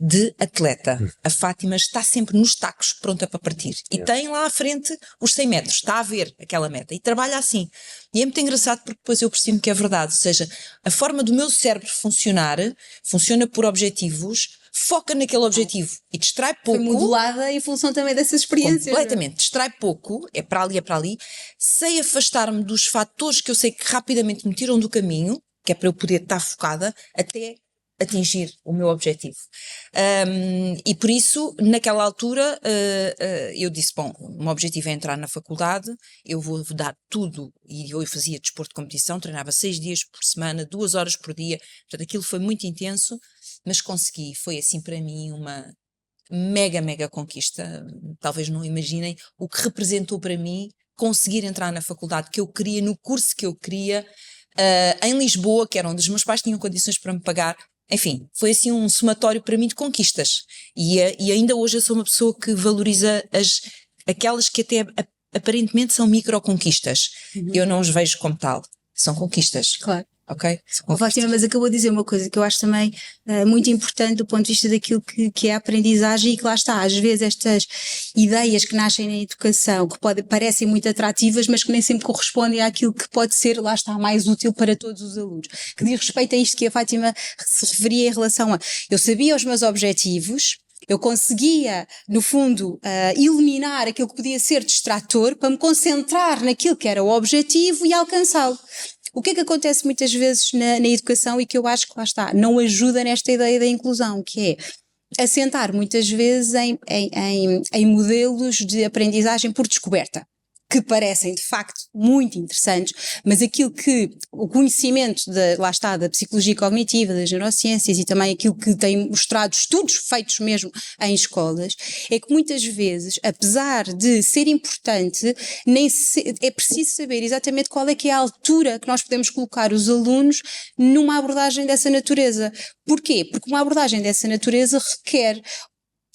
de atleta. A Fátima está sempre nos tacos, pronta para partir. E tem lá à frente os 100 metros, está a ver aquela meta e trabalha assim. E é muito engraçado porque depois eu percebo que é verdade, ou seja, a forma do meu cérebro funcionar, funciona por objetivos, foca naquele objetivo e distrai pouco. Foi modulada em função também dessas experiências. Completamente, distrai pouco, é para ali, é para ali. Sei afastar-me dos fatores que eu sei que rapidamente me tiram do caminho, que é para eu poder estar focada, até atingir o meu objetivo. E por isso, naquela altura, eu disse, bom, o meu objetivo é entrar na faculdade, eu vou dar tudo, e eu fazia desporto de competição, treinava 6 dias por semana, 2 horas por dia, portanto aquilo foi muito intenso, mas consegui, foi assim para mim uma mega conquista, talvez não imaginem o que representou para mim conseguir entrar na faculdade que eu queria, no curso que eu queria, em Lisboa, que era onde os meus pais tinham condições para me pagar. Enfim, foi assim um somatório para mim de conquistas. E ainda hoje eu sou uma pessoa que valoriza aquelas que até aparentemente são microconquistas. Eu não os vejo como tal. São conquistas. Claro. Ok? Fátima, mas acabou de dizer uma coisa que eu acho também muito importante do ponto de vista daquilo que é a aprendizagem e que lá está, às vezes estas ideias que nascem na educação, que parecem muito atrativas, mas que nem sempre correspondem àquilo que pode ser, lá está, mais útil para todos os alunos. Que diz respeito a isto que a Fátima se referia em relação a, eu sabia os meus objetivos, eu conseguia, no fundo, eliminar aquilo que podia ser distrator para me concentrar naquilo que era o objetivo e alcançá-lo. O que é que acontece muitas vezes na educação e que eu acho que lá está, não ajuda nesta ideia da inclusão, que é assentar muitas vezes em modelos de aprendizagem por descoberta, que parecem de facto muito interessantes, mas aquilo que o conhecimento lá está, da psicologia cognitiva, das neurociências e também aquilo que tem mostrado estudos feitos mesmo em escolas, é que muitas vezes, apesar de ser importante, é preciso saber exatamente qual é que é a altura que nós podemos colocar os alunos numa abordagem dessa natureza. Porquê? Porque uma abordagem dessa natureza requer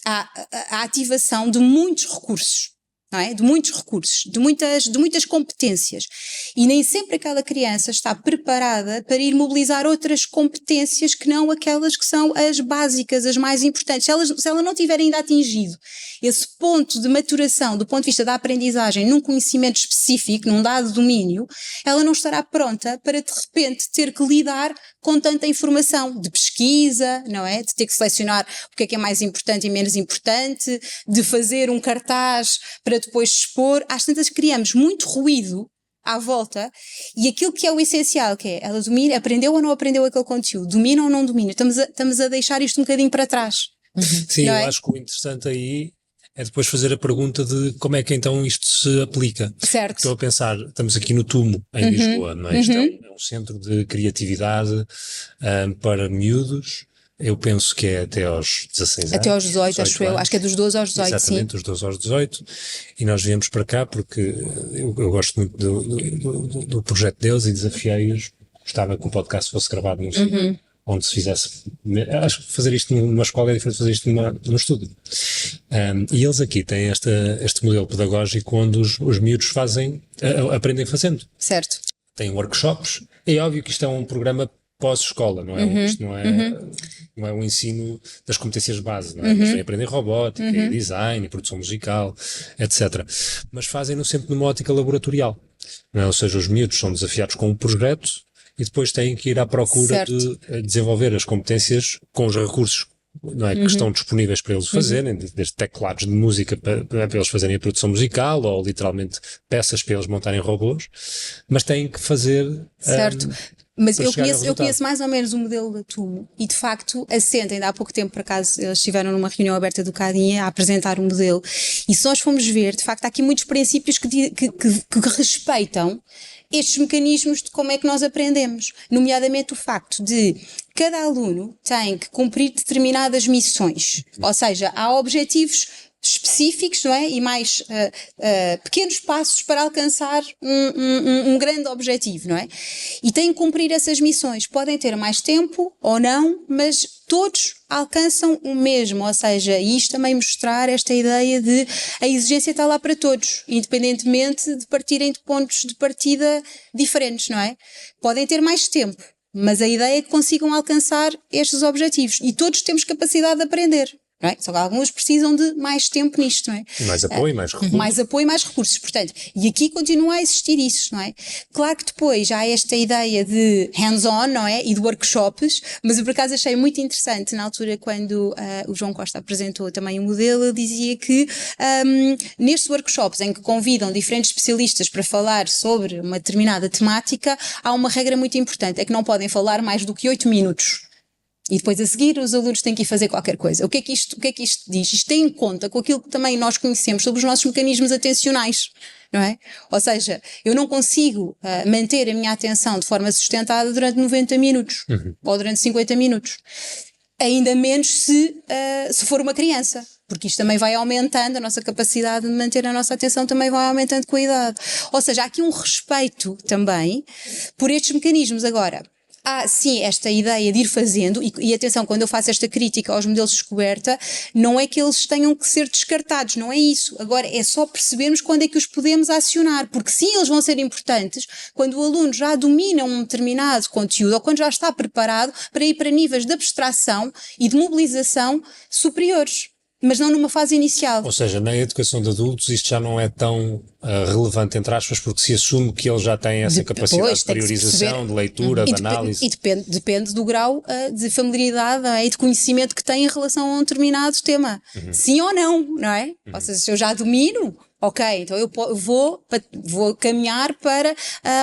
a ativação de muitos recursos. Não é? De muitos recursos, de muitas competências, e nem sempre aquela criança está preparada para ir mobilizar outras competências que não aquelas que são as básicas, as mais importantes. Se ela não tiver ainda atingido esse ponto de maturação do ponto de vista da aprendizagem num conhecimento específico, num dado domínio, ela não estará pronta para de repente ter que lidar com tanta informação de pesquisa, não é? De ter que selecionar o que é mais importante e menos importante, de fazer um cartaz para depois expor. Às tantas criamos muito ruído à volta e aquilo que é o essencial, que é ela domina, aprendeu ou não aprendeu aquele conteúdo, domina ou não domina, estamos a deixar isto um bocadinho para trás. Sim, eu acho que o interessante aí é depois fazer a pergunta de como é que então isto se aplica. Certo. Estou a pensar, estamos aqui no TUMO, em Lisboa, não é? Isto é um centro de criatividade para miúdos. Eu penso que é até aos 16 anos. Até aos 18, acho eu. Acho que é dos 12 aos 18, exatamente, sim. dos 12 aos 18. E nós viemos para cá porque eu gosto muito do projeto deles e desafiei-os. Gostava que o podcast fosse gravado num sítio onde se fizesse. Acho que fazer isto numa escola é diferente de fazer isto num estúdio. E eles aqui têm este modelo pedagógico onde os miúdos aprendem fazendo. Certo. Têm workshops. É óbvio que isto é um programa pós-escola, não é? Isto não é um ensino das competências base, não é? Eles aprendem robótica, e design, e produção musical, etc. Mas fazem-no sempre numa ótica laboratorial, não é? Ou seja, os miúdos são desafiados com um projeto e depois têm que ir à procura de desenvolver as competências com os recursos, não é, que estão disponíveis para eles fazerem, desde teclados de música para eles fazerem a produção musical ou literalmente peças para eles montarem robôs, mas têm que fazer... Certo. Mas eu conheço mais ou menos o modelo da TUMO e de facto assenta, ainda há pouco tempo por acaso eles estiveram numa reunião aberta do Cadinha a apresentar o modelo e se nós formos ver, de facto há aqui muitos princípios que respeitam estes mecanismos de como é que nós aprendemos, nomeadamente o facto de cada aluno tem que cumprir determinadas missões, ou seja, há objetivos específicos, não é? E mais pequenos passos para alcançar um grande objetivo, não é? E têm que cumprir essas missões. Podem ter mais tempo ou não, mas todos alcançam o mesmo, ou seja, isto também mostrar esta ideia de a exigência está lá para todos, independentemente de partirem de pontos de partida diferentes, não é? Podem ter mais tempo, mas a ideia é que consigam alcançar estes objetivos e todos temos capacidade de aprender. Não é? Só que alguns precisam de mais tempo nisto, não é? Mais apoio, mais recursos. Mais apoio e mais recursos, portanto, e aqui continua a existir isso, não é? Claro que depois já há esta ideia de hands-on, não é? E de workshops, mas eu por acaso achei muito interessante na altura quando o João Costa apresentou também o modelo, ele dizia que nestes workshops em que convidam diferentes especialistas para falar sobre uma determinada temática, há uma regra muito importante, é que não podem falar mais do que 8 minutos. E depois a seguir os alunos têm que ir fazer qualquer coisa. O que é que isto diz? Isto tem em conta com aquilo que também nós conhecemos sobre os nossos mecanismos atencionais, não é? Ou seja, eu não consigo manter a minha atenção de forma sustentada durante 90 minutos ou durante 50 minutos. Ainda menos se for uma criança. Porque isto também vai aumentando, a nossa capacidade de manter a nossa atenção também vai aumentando com a idade. Ou seja, há aqui um respeito também por estes mecanismos. Agora, há sim esta ideia de ir fazendo, e atenção, quando eu faço esta crítica aos modelos de descoberta, não é que eles tenham que ser descartados, não é isso. Agora é só percebermos quando é que os podemos acionar, porque sim, eles vão ser importantes quando o aluno já domina um determinado conteúdo ou quando já está preparado para ir para níveis de abstração e de mobilização superiores. Mas não numa fase inicial. Ou seja, na educação de adultos isto já não é tão relevante, entre aspas, porque se assume que eles já têm essa capacidade de priorização, de leitura, de análise. E depende do grau de familiaridade e de conhecimento que têm em relação a um determinado tema. Sim ou não é? Ou seja, se eu já domino, ok, então eu vou caminhar para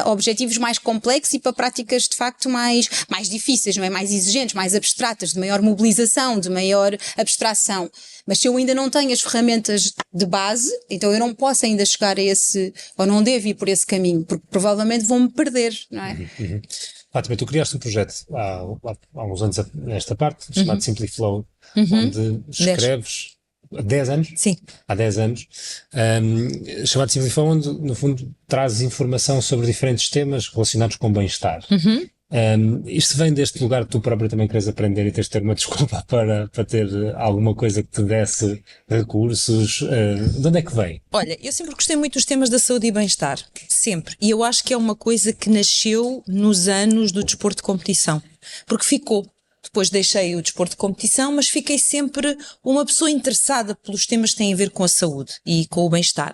objetivos mais complexos e para práticas de facto mais difíceis, não é? Mais exigentes, mais abstratas, de maior mobilização, de maior abstração. Mas se eu ainda não tenho as ferramentas de base, então eu não posso ainda chegar a esse, ou não devo ir por esse caminho, porque provavelmente vou-me perder, não é? Fátima, tu criaste um projeto há uns anos nesta parte, chamado Simpliflow, onde escreves... Há 10 anos? Sim. Há 10 anos. Chamado Simpliflow, onde, no fundo, trazes informação sobre diferentes temas relacionados com bem-estar. Isto vem deste lugar que tu próprio também queres aprender e tens de ter uma desculpa para ter alguma coisa que te desse recursos. De onde é que vem? Olha, eu sempre gostei muito dos temas da saúde e bem-estar. Sempre. E eu acho que é uma coisa que nasceu nos anos do desporto de competição. Porque ficou. Depois deixei o desporto de competição, mas fiquei sempre uma pessoa interessada pelos temas que têm a ver com a saúde e com o bem-estar.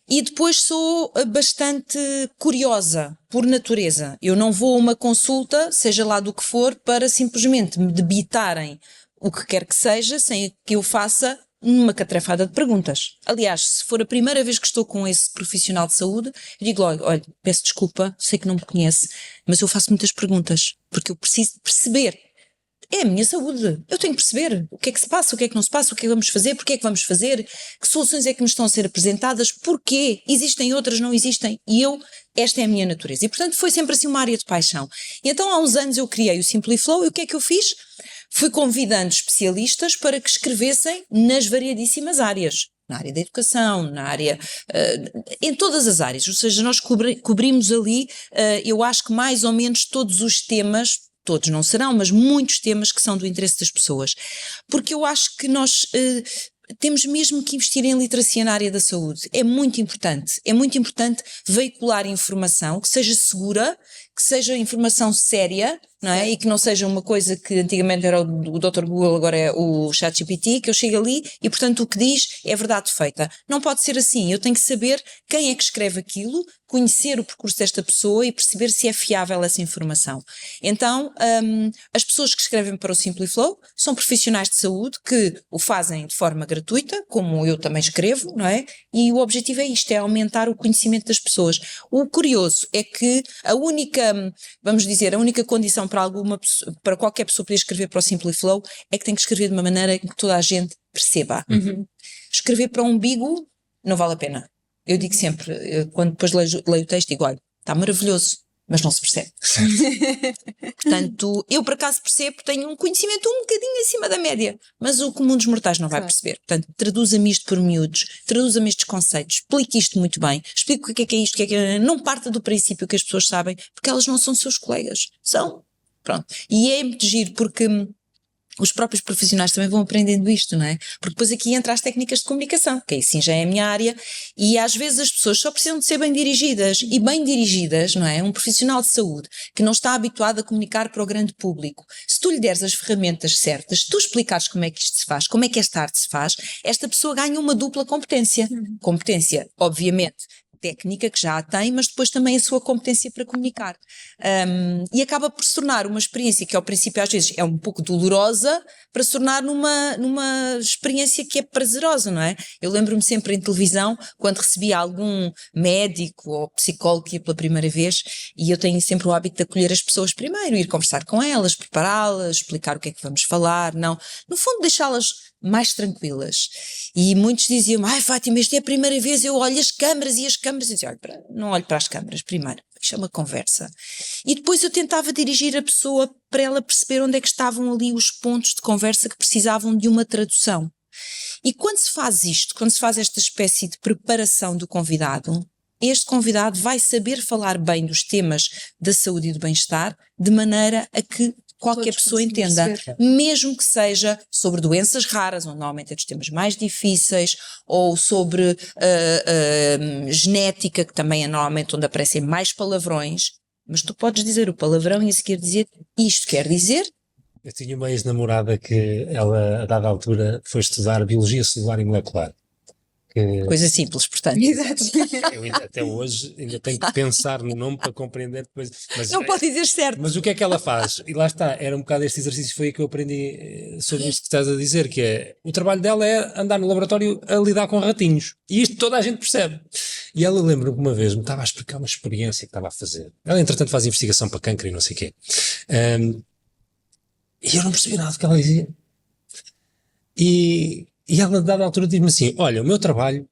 E depois sou bastante curiosa, por natureza. Eu não vou a uma consulta, seja lá do que for, para simplesmente me debitarem o que quer que seja, sem que eu faça uma catrefada de perguntas. Aliás, se for a primeira vez que estou com esse profissional de saúde, eu digo logo, olha, peço desculpa, sei que não me conhece, mas eu faço muitas perguntas, porque eu preciso perceber. É a minha saúde. Eu tenho que perceber o que é que se passa, o que é que não se passa, o que é que vamos fazer, porque é que vamos fazer, que soluções é que me estão a ser apresentadas, porquê, existem outras, não existem, e esta é a minha natureza. E portanto foi sempre assim uma área de paixão. E então há uns anos eu criei o Simpliflow e o que é que eu fiz? Fui convidando especialistas para que escrevessem nas variedíssimas áreas. Na área da educação, na área, em todas as áreas, ou seja, nós cobrimos ali, eu acho que mais ou menos todos os temas. Todos não serão, mas muitos temas que são do interesse das pessoas. Porque eu acho que nós temos mesmo que investir em literacia na área da saúde. É muito importante. É muito importante veicular informação que seja segura, que seja informação séria, não é? E que não seja uma coisa que antigamente era o Dr. Google, agora é o ChatGPT, que eu chego ali e, portanto, o que diz é verdade feita. Não pode ser assim. Eu tenho que saber quem é que escreve aquilo, conhecer o percurso desta pessoa e perceber se é fiável essa informação. Então, as pessoas que escrevem para o Simpliflow são profissionais de saúde que o fazem de forma gratuita, como eu também escrevo, não é? E o objetivo é isto, é aumentar o conhecimento das pessoas. O curioso é que a única condição para qualquer pessoa poder escrever para o Simpliflow é que tem que escrever de uma maneira que toda a gente perceba. Escrever para o umbigo não vale a pena. Eu digo sempre, quando depois leio o texto, digo, olha, está maravilhoso, mas não se percebe. Portanto, eu por acaso percebo, tenho um conhecimento um bocadinho acima da média, mas o comum dos mortais não vai perceber. Portanto, traduza-me isto por miúdos, traduza-me estes conceitos, explique isto muito bem, explique o que é isto, o que é. Não parta do princípio que as pessoas sabem, porque elas não são seus colegas. São. Pronto. E é muito giro porque os próprios profissionais também vão aprendendo isto, não é? Porque depois aqui entra as técnicas de comunicação, que aí sim já é a minha área, e às vezes as pessoas só precisam de ser bem dirigidas, e bem dirigidas, não é? Um profissional de saúde que não está habituado a comunicar para o grande público, se tu lhe deres as ferramentas certas, se tu explicares como é que isto se faz, como é que esta arte se faz, esta pessoa ganha uma dupla competência. Competência, obviamente, técnica que já a tem, mas depois também a sua competência para comunicar. E acaba por se tornar uma experiência que ao princípio às vezes é um pouco dolorosa para se tornar numa experiência que é prazerosa, não é? Eu lembro-me sempre em televisão, quando recebia algum médico ou psicólogo que ia pela primeira vez, e eu tenho sempre o hábito de acolher as pessoas primeiro, ir conversar com elas, prepará-las, explicar o que é que vamos falar, não. No fundo deixá-las mais tranquilas. E muitos diziam, Fátima, esta é a primeira vez, eu olho as câmaras, e eu dizia, não olho para as câmaras primeiro, isto é uma conversa. E depois eu tentava dirigir a pessoa para ela perceber onde é que estavam ali os pontos de conversa que precisavam de uma tradução. E quando se faz isto, quando se faz esta espécie de preparação do convidado, este convidado vai saber falar bem dos temas da saúde e do bem-estar, de maneira a que qualquer pessoa entenda, mesmo que seja sobre doenças raras, onde normalmente é dos temas mais difíceis, ou sobre genética, que também é normalmente onde aparecem mais palavrões, mas tu podes dizer o palavrão e a seguir dizer isto quer dizer. Eu tinha uma ex-namorada que ela, a dada altura, foi estudar biologia celular e molecular. Coisa simples, portanto. Exato. Eu até hoje ainda tenho que pensar no nome para compreender depois. Mas, não pode dizer certo. Mas o que é que ela faz? E lá está, era um bocado este exercício, foi aí que eu aprendi sobre isto que estás a dizer, que é, o trabalho dela é andar no laboratório a lidar com ratinhos. E isto toda a gente percebe. E ela lembra-me que uma vez me estava a explicar uma experiência que estava a fazer. Ela, entretanto, faz investigação para câncer e não sei o quê. E eu não percebi nada do que ela dizia. E ela, a dada altura, diz-me assim, olha, o meu trabalho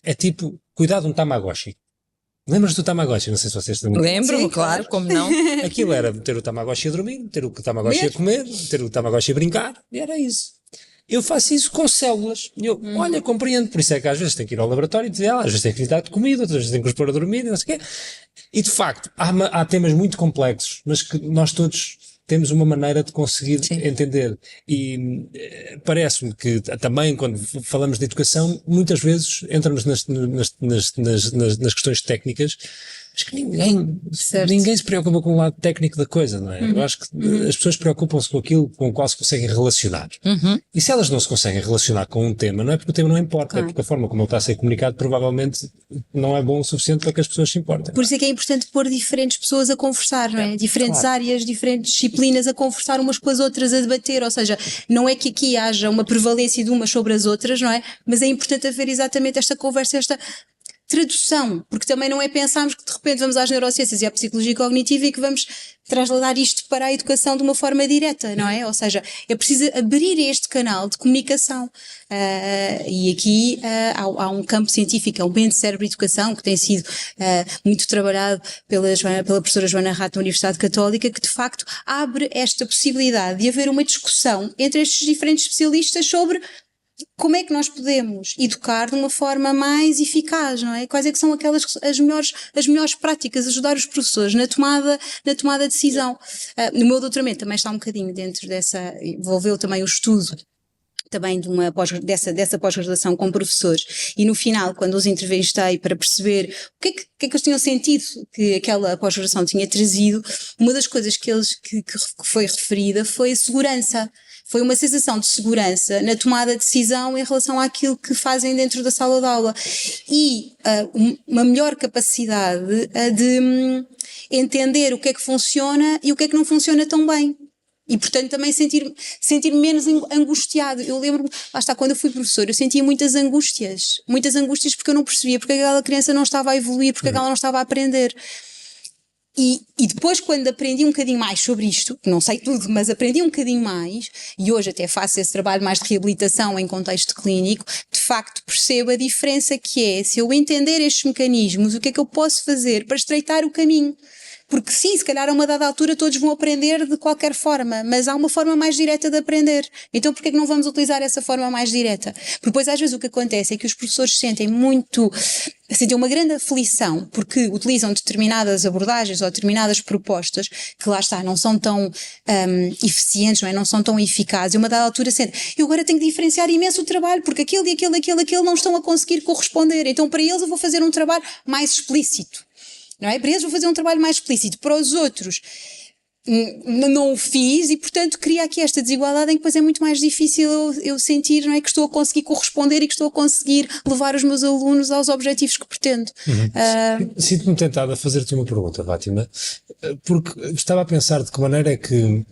é tipo cuidar de um Tamagotchi. Lembras do Tamagotchi? Não sei se vocês também. Lembro-me, claro, como não. Aquilo era meter o Tamagotchi a dormir, meter o Tamagotchi a comer, meter o Tamagotchi a brincar, e era isso. Eu faço isso com células. E eu, olha, compreendo. Por isso é que às vezes tenho que ir ao laboratório e dizer, às vezes tenho que lhe dar de comida, outras vezes tenho que os pôr a dormir, não sei o quê. E de facto, há temas muito complexos, mas que nós todos temos uma maneira de conseguir entender. E parece-me que também, quando falamos de educação, muitas vezes entramos nas questões técnicas, mas que ninguém se preocupa com o lado técnico da coisa, não é? Eu acho que as pessoas preocupam-se com aquilo com o qual se conseguem relacionar. E se elas não se conseguem relacionar com um tema, não é porque o tema não importa, é porque a forma como ele está a ser comunicado provavelmente não é bom o suficiente para que as pessoas se importem. Por isso é que é importante pôr diferentes pessoas a conversar, não é? Diferentes áreas, diferentes disciplinas a conversar umas com as outras, a debater, ou seja, não é que aqui haja uma prevalência de umas sobre as outras, não é? Mas é importante haver exatamente esta conversa, esta tradução, porque também não é pensarmos que de repente vamos às neurociências e à psicologia cognitiva e que vamos trasladar isto para a educação de uma forma direta, não é? Ou seja, é preciso abrir este canal de comunicação. E aqui há um campo científico, é o mente, cérebro e educação, que tem sido muito trabalhado pela professora Joana Rato da Universidade Católica, que de facto abre esta possibilidade de haver uma discussão entre estes diferentes especialistas sobre como é que nós podemos educar de uma forma mais eficaz, não é? Quais é que são as melhores práticas, ajudar os professores na tomada de decisão. No meu doutoramento também está um bocadinho dentro dessa, envolveu também o estudo também de dessa pós-graduação com professores, e no final, quando os entrevistei para perceber o que é que eles tinham sentido que aquela pós-graduação tinha trazido, uma das coisas que foi referida foi a segurança. Foi uma sensação de segurança na tomada de decisão em relação àquilo que fazem dentro da sala de aula e uma melhor capacidade de entender o que é que funciona e o que é que não funciona tão bem. E, portanto, também sentir menos angustiado. Eu lembro-me, lá está, quando eu fui professora, eu sentia muitas angústias porque eu não percebia porque aquela criança não estava a evoluir, porque ela não estava a aprender. E depois, quando aprendi um bocadinho mais sobre isto, não sei tudo, mas aprendi um bocadinho mais, e hoje até faço esse trabalho mais de reabilitação em contexto clínico, de facto percebo a diferença que é, se eu entender estes mecanismos, o que é que eu posso fazer para estreitar o caminho. Porque sim, se calhar a uma dada altura todos vão aprender de qualquer forma, mas há uma forma mais direta de aprender. Então porquê que não vamos utilizar essa forma mais direta? Porque depois às vezes o que acontece é que os professores sentem uma grande aflição porque utilizam determinadas abordagens ou determinadas propostas que lá está, não são tão eficientes, não são tão eficazes, e uma dada altura sentem, eu agora tenho que diferenciar imenso o trabalho porque aquele e aquele não estão a conseguir corresponder, então para eles eu vou fazer um trabalho mais explícito, não é? Para eles vou fazer um trabalho mais explícito, para os outros não o fiz e portanto cria aqui esta desigualdade em que depois é muito mais difícil eu sentir, não é, que estou a conseguir corresponder e que estou a conseguir levar os meus alunos aos objetivos que pretendo. Sinto-me tentado a fazer-te uma pergunta, Fátima, porque estava a pensar de que maneira é que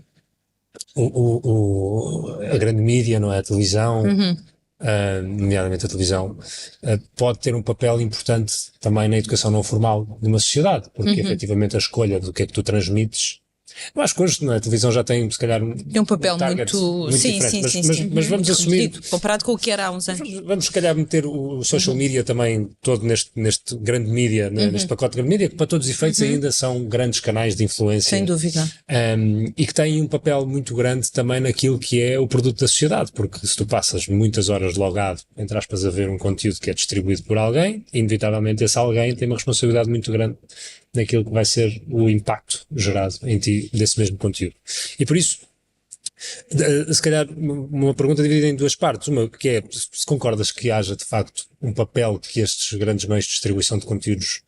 a grande mídia, não é, a televisão, nomeadamente a televisão, pode ter um papel importante também na educação não formal de uma sociedade, porque efetivamente a escolha do que é que tu transmites. Eu acho que hoje a televisão já tem, se calhar, um papel muito diferente, sim. Mas vamos assumir, comparado com o que era há uns anos. Vamos se calhar meter o social media também todo neste grande mídia, neste pacote de grande mídia, que para todos os efeitos ainda são grandes canais de influência. Sem dúvida. E que têm um papel muito grande também naquilo que é o produto da sociedade, porque se tu passas muitas horas logado, entre aspas, a ver um conteúdo que é distribuído por alguém, inevitavelmente esse alguém tem uma responsabilidade muito grande naquilo que vai ser o impacto gerado em ti desse mesmo conteúdo. E por isso, se calhar uma pergunta dividida em duas partes. Uma que é, se concordas que haja de facto um papel que estes grandes meios de distribuição de conteúdos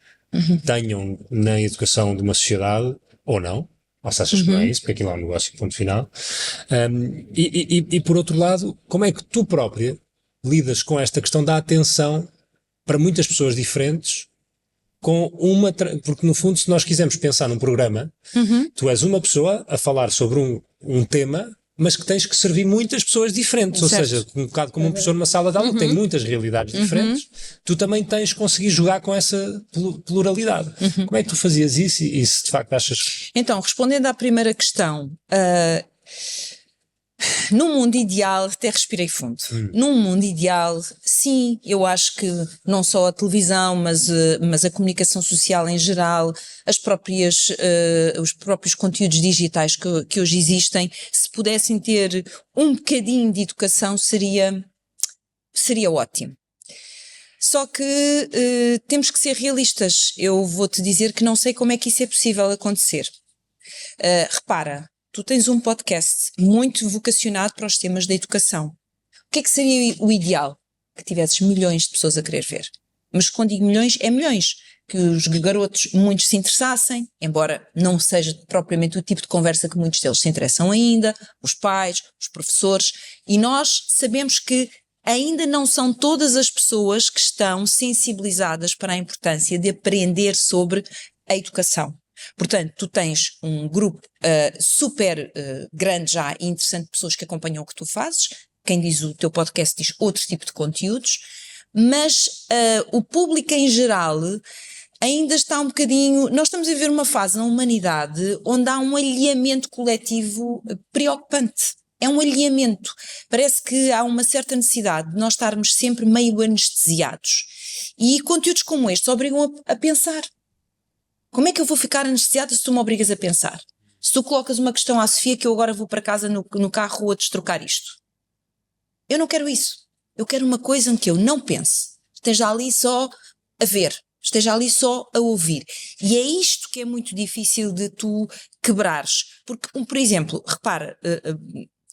tenham na educação de uma sociedade, ou não? Ou se achas que não é isso, porque aquilo é um negócio, ponto final. E por outro lado, como é que tu própria lidas com esta questão da atenção para muitas pessoas diferentes, porque no fundo, se nós quisermos pensar num programa, tu és uma pessoa a falar sobre um tema, mas que tens que servir muitas pessoas diferentes, ou seja, um bocado como um professor numa sala de aula que tem muitas realidades diferentes, tu também tens que conseguir jogar com essa pluralidade. Como é que tu fazias isso e se de facto achas... Então, respondendo à primeira questão, num mundo ideal, até respirei fundo. Num mundo ideal, sim, eu acho que não só a televisão, mas a comunicação social em geral, os próprios conteúdos digitais que hoje existem, se pudessem ter um bocadinho de educação, seria ótimo. Só que temos que ser realistas. Eu vou-te dizer que não sei como é que isso é possível acontecer. Repara, tu tens um podcast muito vocacionado para os temas da educação. O que é que seria o ideal? Que tivesses milhões de pessoas a querer ver. Mas quando digo milhões, é milhões. Que os garotos, muitos se interessassem, embora não seja propriamente o tipo de conversa que muitos deles se interessam ainda, os pais, os professores, e nós sabemos que ainda não são todas as pessoas que estão sensibilizadas para a importância de aprender sobre a educação. Portanto, tu tens um grupo super grande já e interessante de pessoas que acompanham o que tu fazes. Quem diz o teu podcast diz outro tipo de conteúdos, mas o público em geral ainda está um bocadinho... Nós estamos a viver uma fase na humanidade onde há um alheamento coletivo preocupante. É um alheamento. Parece que há uma certa necessidade de nós estarmos sempre meio anestesiados. E conteúdos como estes obrigam a pensar. Como é que eu vou ficar anestesiada se tu me obrigas a pensar? Se tu colocas uma questão à Sofia que eu agora vou para casa no carro a destrocar isto. Eu não quero isso. Eu quero uma coisa em que eu não pense. Esteja ali só a ver. Esteja ali só a ouvir. E é isto que é muito difícil de tu quebrares. Porque, por exemplo, repara,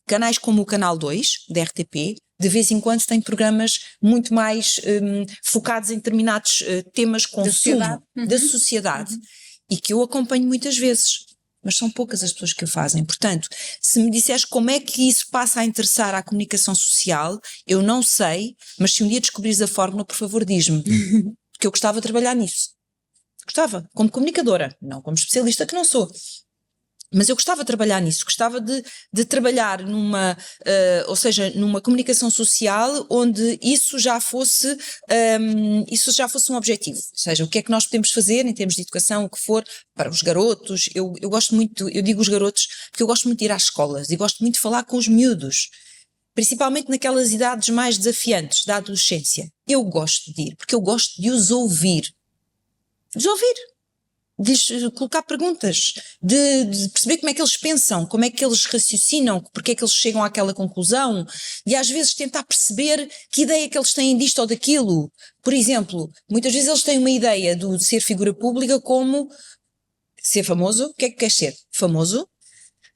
canais como o Canal 2, da RTP, de vez em quando têm programas muito mais focados em determinados temas consumo da sociedade e que eu acompanho muitas vezes, mas são poucas as pessoas que o fazem. Portanto, se me disseres como é que isso passa a interessar à comunicação social, eu não sei, mas se um dia descobrires a fórmula, por favor diz-me, porque eu gostava de trabalhar nisso. Gostava, como comunicadora, não como especialista que não sou. Mas eu gostava de trabalhar nisso, gostava de trabalhar numa comunicação social onde isso já fosse um objetivo. Ou seja, o que é que nós podemos fazer em termos de educação, o que for, para os garotos. Eu gosto muito, eu digo os garotos, porque eu gosto muito de ir às escolas e gosto muito de falar com os miúdos, principalmente naquelas idades mais desafiantes da adolescência. Eu gosto de ir, porque eu gosto de os ouvir. de lhes colocar perguntas, de perceber como é que eles pensam, como é que eles raciocinam, porque é que eles chegam àquela conclusão, e às vezes tentar perceber que ideia que eles têm disto ou daquilo. Por exemplo, muitas vezes eles têm uma ideia de ser figura pública como ser famoso. O que é que queres ser? Famoso?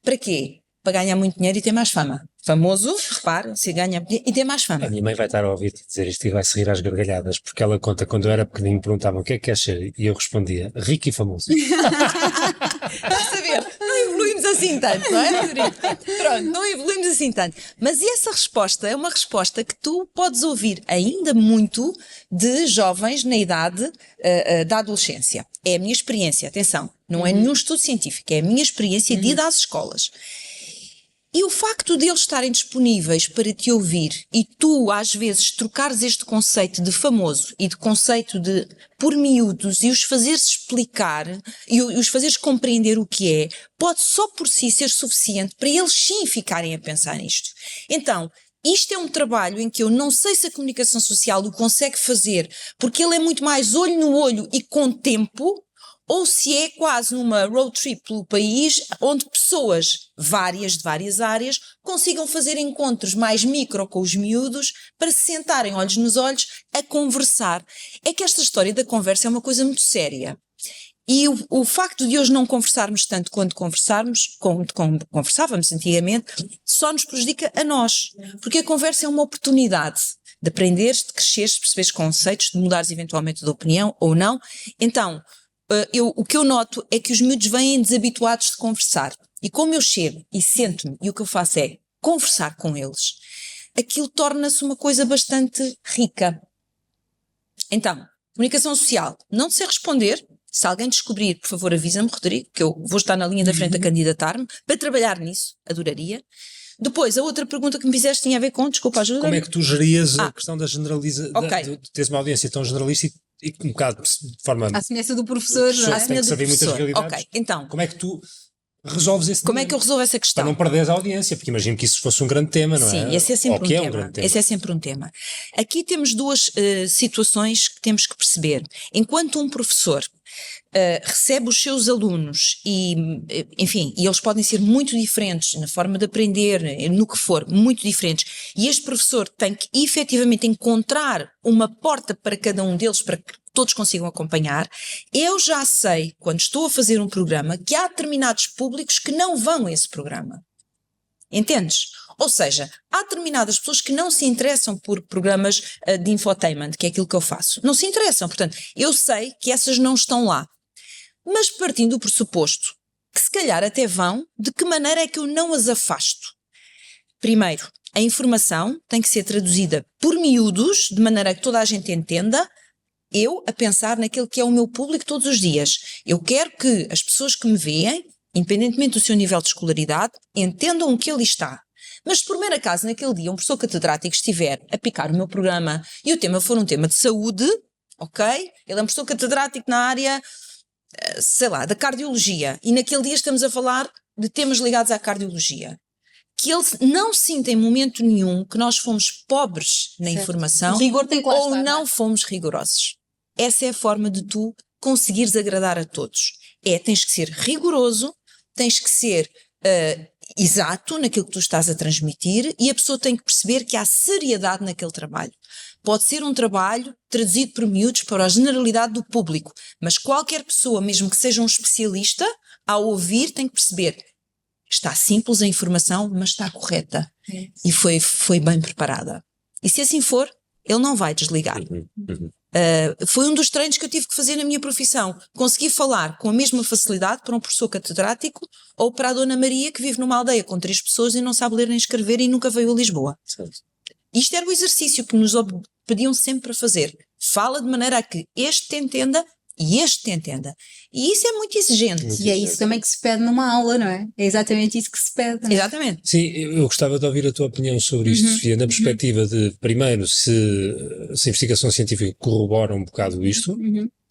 Para quê? Para ganhar muito dinheiro e ter mais fama. Famoso, repare, se ganha e ter mais fama. A minha mãe vai estar a ouvir-te dizer isto e vai se rir às gargalhadas, porque ela conta, quando eu era pequenino, me perguntavam o que é que queres ser, e eu respondia, rico e famoso. Estás a ver? Não evoluímos assim tanto, não é, Rodrigo? Pronto, não evoluímos assim tanto. Mas essa resposta é uma resposta que tu podes ouvir ainda muito de jovens na idade da adolescência. É a minha experiência, atenção, não é nenhum estudo científico, é a minha experiência de ir às escolas. E o facto de eles estarem disponíveis para te ouvir e tu, às vezes, trocares este conceito de famoso e de conceito de por miúdos e os fazeres explicar e os fazeres compreender o que é, pode só por si ser suficiente para eles sim ficarem a pensar nisto. Então, isto é um trabalho em que eu não sei se a comunicação social o consegue fazer, porque ele é muito mais olho no olho e com tempo, ou se é quase numa road trip pelo país, onde pessoas várias, de várias áreas, consigam fazer encontros mais micro com os miúdos para se sentarem olhos nos olhos a conversar. É que esta história da conversa é uma coisa muito séria. E o facto de hoje não conversarmos tanto quanto conversávamos antigamente, só nos prejudica a nós. Porque a conversa é uma oportunidade de aprenderes, de cresceres, de perceberes conceitos, de mudares eventualmente de opinião ou não. Então, o que eu noto é que os miúdos vêm desabituados de conversar. E como eu chego e sento-me e o que eu faço é conversar com eles, aquilo torna-se uma coisa bastante rica. Então, comunicação social, não sei responder. Se alguém descobrir, por favor, avisa-me, Rodrigo, que eu vou estar na linha da frente a candidatar-me para trabalhar nisso, adoraria. Depois, a outra pergunta que me fizeste tinha a ver com, desculpa, ajuda. Como é que tu gerias a questão da generalização, okay. de teres uma audiência tão generalista e um bocado de forma... À semelhança do professor, não é? Tem que saber muitas realidades. Ok, então... Como é que tu resolves esse Como é que eu resolvo essa questão? Para não perderes a audiência, porque imagino que isso fosse um grande tema, não é? Sim, esse é sempre um tema. Um grande tema. Esse é sempre um tema. Aqui temos duas situações que temos que perceber. Enquanto um professor recebe os seus alunos e, enfim, e eles podem ser muito diferentes na forma de aprender, no que for, muito diferentes, e este professor tem que efetivamente encontrar uma porta para cada um deles, para que todos consigam acompanhar. Eu já sei, quando estou a fazer um programa, que há determinados públicos que não vão a esse programa. Entendes? Ou seja, há determinadas pessoas que não se interessam por programas de infotainment, que é aquilo que eu faço. Não se interessam, portanto, eu sei que essas não estão lá. Mas partindo do pressuposto que se calhar até vão, de que maneira é que eu não as afasto? Primeiro, a informação tem que ser traduzida por miúdos, de maneira que toda a gente entenda, eu a pensar naquele que é o meu público todos os dias. Eu quero que as pessoas que me veem, independentemente do seu nível de escolaridade, entendam o que ali está. Mas se por mero acaso naquele dia um professor catedrático estiver a picar o meu programa e o tema for um tema de saúde, ok? Ele é um professor catedrático na área, sei lá, da cardiologia, e naquele dia estamos a falar de temas ligados à cardiologia. Que ele não sinta em momento nenhum que nós fomos pobres na informação, o rigor tem que lá ou estar, não fomos rigorosos. Essa é a forma de tu conseguires agradar a todos. Tens que ser rigoroso, tens que ser exato naquilo que tu estás a transmitir, e a pessoa tem que perceber que há seriedade naquele trabalho. Pode ser um trabalho traduzido por miúdos para a generalidade do público, mas qualquer pessoa, mesmo que seja um especialista, ao ouvir tem que perceber, está simples a informação, mas está correta e foi bem preparada. E se assim for, ele não vai desligar. Foi um dos treinos que eu tive que fazer na minha profissão. Consegui falar com a mesma facilidade para um professor catedrático ou para a Dona Maria, que vive numa aldeia com 3 pessoas e não sabe ler nem escrever e nunca veio a Lisboa. Isto era o exercício que nos pediam sempre para fazer. Fala de maneira a que este te entenda e este te entenda. E isso é muito exigente. E é isso também que se pede numa aula, não é? É exatamente isso que se pede. Exatamente. Sim, eu gostava de ouvir a tua opinião sobre isto, Sofia, na perspectiva de, primeiro, se a investigação científica corrobora um bocado isto,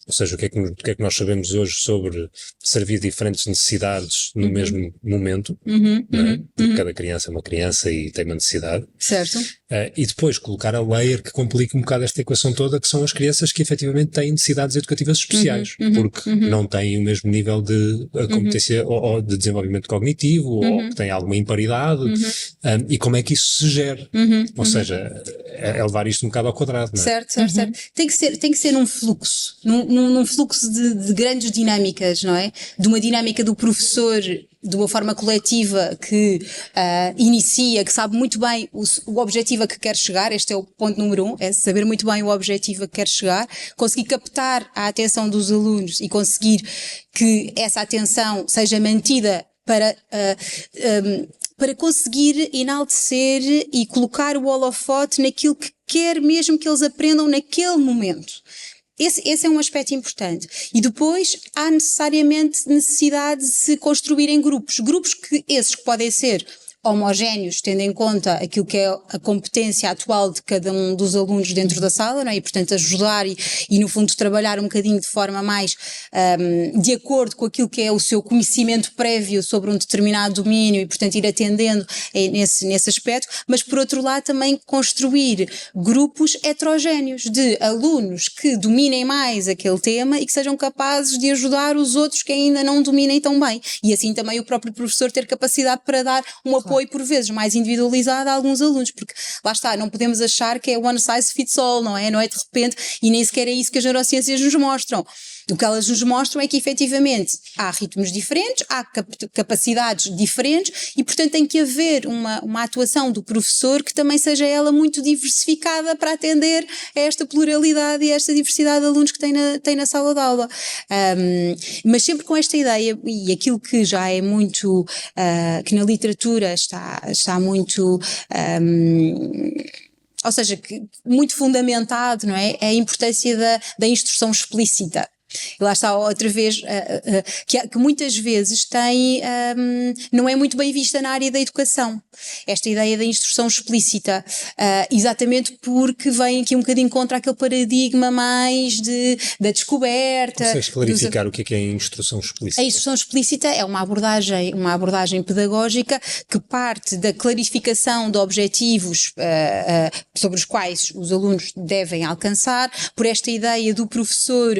ou seja, o que é que nós sabemos hoje sobre servir diferentes necessidades no mesmo momento, não é? Porque cada criança é uma criança e tem uma necessidade. Certo. E depois colocar a layer que complica um bocado esta equação toda, que são as crianças que efetivamente têm necessidades educativas especiais, porque não têm o mesmo nível de competência ou de desenvolvimento cognitivo, ou que têm alguma imparidade, e como é que isso se gera. Ou seja, é levar isto um bocado ao quadrado, não é? Certo. Tem que ser num fluxo, num fluxo de grandes dinâmicas, não é? De uma dinâmica do professor de uma forma coletiva que inicia, que sabe muito bem o objetivo a que quer chegar. Este é o ponto número 1, é saber muito bem o objetivo a que quer chegar, conseguir captar a atenção dos alunos e conseguir que essa atenção seja mantida para conseguir enaltecer e colocar o holofote naquilo que quer mesmo que eles aprendam naquele momento. Esse é um aspecto importante. E depois há necessidade de se construírem grupos que esses podem ser homogéneos, tendo em conta aquilo que é a competência atual de cada um dos alunos dentro da sala, não é? E portanto ajudar e no fundo trabalhar um bocadinho de forma mais de acordo com aquilo que é o seu conhecimento prévio sobre um determinado domínio e portanto ir atendendo nesse aspecto, mas por outro lado também construir grupos heterogéneos de alunos que dominem mais aquele tema e que sejam capazes de ajudar os outros que ainda não dominem tão bem, e assim também o próprio professor ter capacidade para dar um apoio por vezes mais individualizado a alguns alunos, porque lá está, não podemos achar que é one size fits all, não é de repente, e nem sequer é isso que as neurociências nos mostram. O que elas nos mostram é que efetivamente há ritmos diferentes, há capacidades diferentes e portanto tem que haver uma atuação do professor que também seja ela muito diversificada para atender a esta pluralidade e a esta diversidade de alunos que tem na sala de aula. Mas sempre com esta ideia, e aquilo que já é muito, que na literatura está muito... ou seja, muito fundamentado, não é? É a importância da instrução explícita. E lá está outra vez, que muitas vezes não é muito bem vista na área da educação, esta ideia da instrução explícita, exatamente porque vem aqui um bocadinho contra aquele paradigma mais da descoberta. Consegues clarificar o que é a instrução explícita? A instrução explícita é uma abordagem pedagógica que parte da clarificação de objetivos sobre os quais os alunos devem alcançar, por esta ideia do professor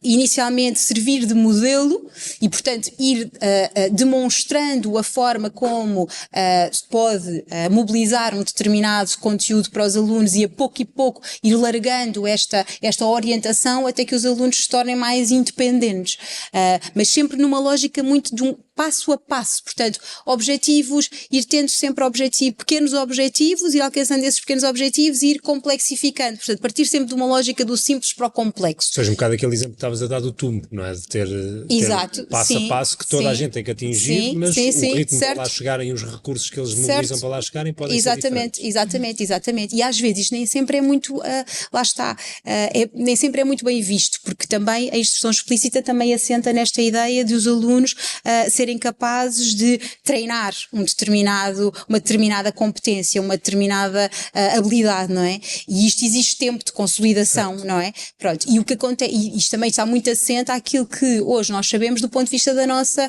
inicialmente servir de modelo e, portanto, ir demonstrando a forma como se pode mobilizar um determinado conteúdo para os alunos e pouco ir largando esta orientação até que os alunos se tornem mais independentes, mas sempre numa lógica muito de um passo a passo, portanto, objetivos, ir tendo sempre pequenos objetivos, ir alcançando esses pequenos objetivos e ir complexificando, portanto, partir sempre de uma lógica do simples para o complexo. Ou seja, um bocado aquele exemplo que estavas a dar do tumbo, não é? De ter passo a passo que toda a gente tem que atingir, mas o ritmo para lá chegarem e os recursos que eles mobilizam para lá chegarem podem ser diferentes. Exatamente. E às vezes nem sempre é muito, lá está, nem sempre é muito bem visto, porque também a instrução explícita também assenta nesta ideia de os alunos serem capazes de treinar uma determinada competência, uma determinada habilidade, não é? E isto exige tempo de consolidação, não é? Pronto, e o que acontece, e isto também está muito assente àquilo que hoje nós sabemos do ponto de vista da nossa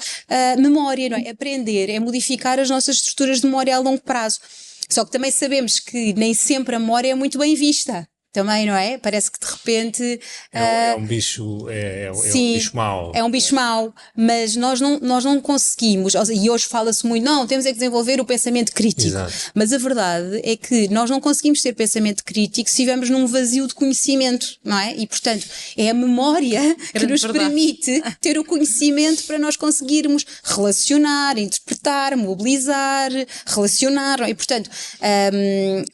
memória, não é? Aprender é modificar as nossas estruturas de memória a longo prazo. Só que também sabemos que nem sempre a memória é muito bem vista. Também, não é? Parece que de repente... É um bicho, um bicho mau. É um bicho mau, mas nós não conseguimos, e hoje fala-se muito, não, temos é que desenvolver o pensamento crítico. Exato. Mas a verdade é que nós não conseguimos ter pensamento crítico se estivermos num vazio de conhecimento, não é? E portanto, é a memória que nos permite ter o conhecimento para nós conseguirmos relacionar, interpretar, mobilizar, relacionar, não é? E portanto,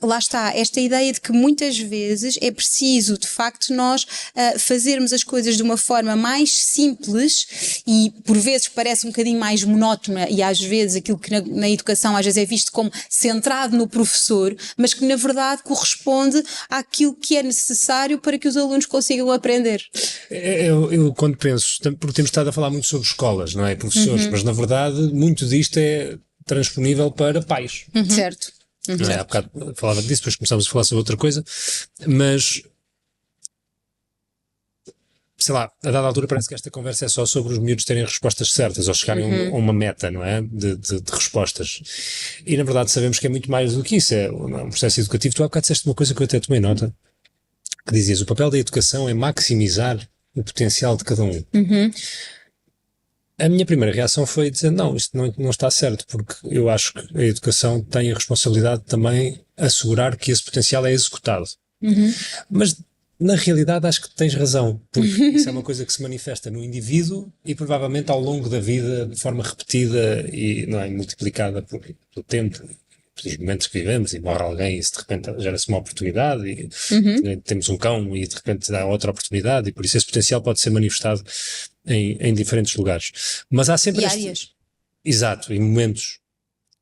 lá está, esta ideia de que muitas vezes é preciso, de facto, nós fazermos as coisas de uma forma mais simples e, por vezes, parece um bocadinho mais monótona e, às vezes, aquilo que na educação às vezes é visto como centrado no professor, mas que, na verdade, corresponde àquilo que é necessário para que os alunos consigam aprender. Eu quando penso, porque temos estado a falar muito sobre escolas, não é? Professores, mas, na verdade, muito disto é transponível para pais. Certo. Não é? Há bocado falava disso, depois começámos a falar sobre outra coisa, mas sei lá, a dada altura parece que esta conversa é só sobre os miúdos terem respostas certas ou chegarem a uma meta, não é? De respostas. E na verdade sabemos que é muito mais do que isso, é um processo educativo. Tu há bocado disseste uma coisa que eu até tomei nota, que dizias, o papel da educação é maximizar o potencial de cada um. A minha primeira reação foi dizer, não, isto não está certo, porque eu acho que a educação tem a responsabilidade de também assegurar que esse potencial é executado. Mas, na realidade, acho que tens razão, porque isso é uma coisa que se manifesta no indivíduo e provavelmente ao longo da vida, de forma repetida e não é, multiplicada pelo tempo, pelos momentos que vivemos, e morre alguém e se de repente gera-se uma oportunidade e temos um cão e de repente dá outra oportunidade e por isso esse potencial pode ser manifestado em diferentes lugares. Mas há sempre exato, em momentos.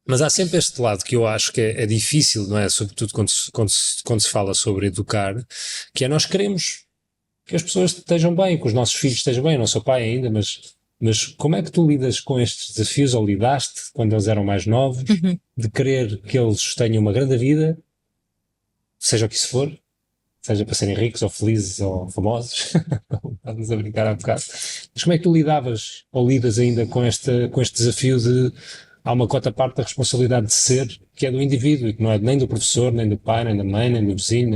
Mas há sempre este lado que eu acho que é difícil, não é? Sobretudo quando se fala sobre educar, que é nós queremos que as pessoas estejam bem, que os nossos filhos estejam bem. Eu não sou pai ainda, mas como é que tu lidas com estes desafios, ou lidaste quando eles eram mais novos, de querer que eles tenham uma grande vida, seja o que isso for, seja para serem ricos ou felizes ou famosos, estamos a brincar há bocado, mas como é que tu lidavas ou lidas ainda com este desafio de há uma cota parte da responsabilidade de ser, que é do indivíduo e que não é nem do professor, nem do pai, nem da mãe, nem do vizinho,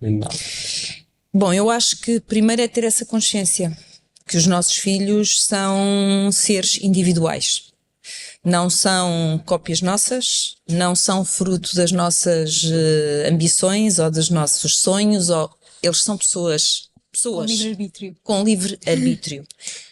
nem de nada? Bom, eu acho que primeiro é ter essa consciência que os nossos filhos são seres individuais. Não são cópias nossas, não são fruto das nossas ambições ou dos nossos sonhos, eles são pessoas com livre arbítrio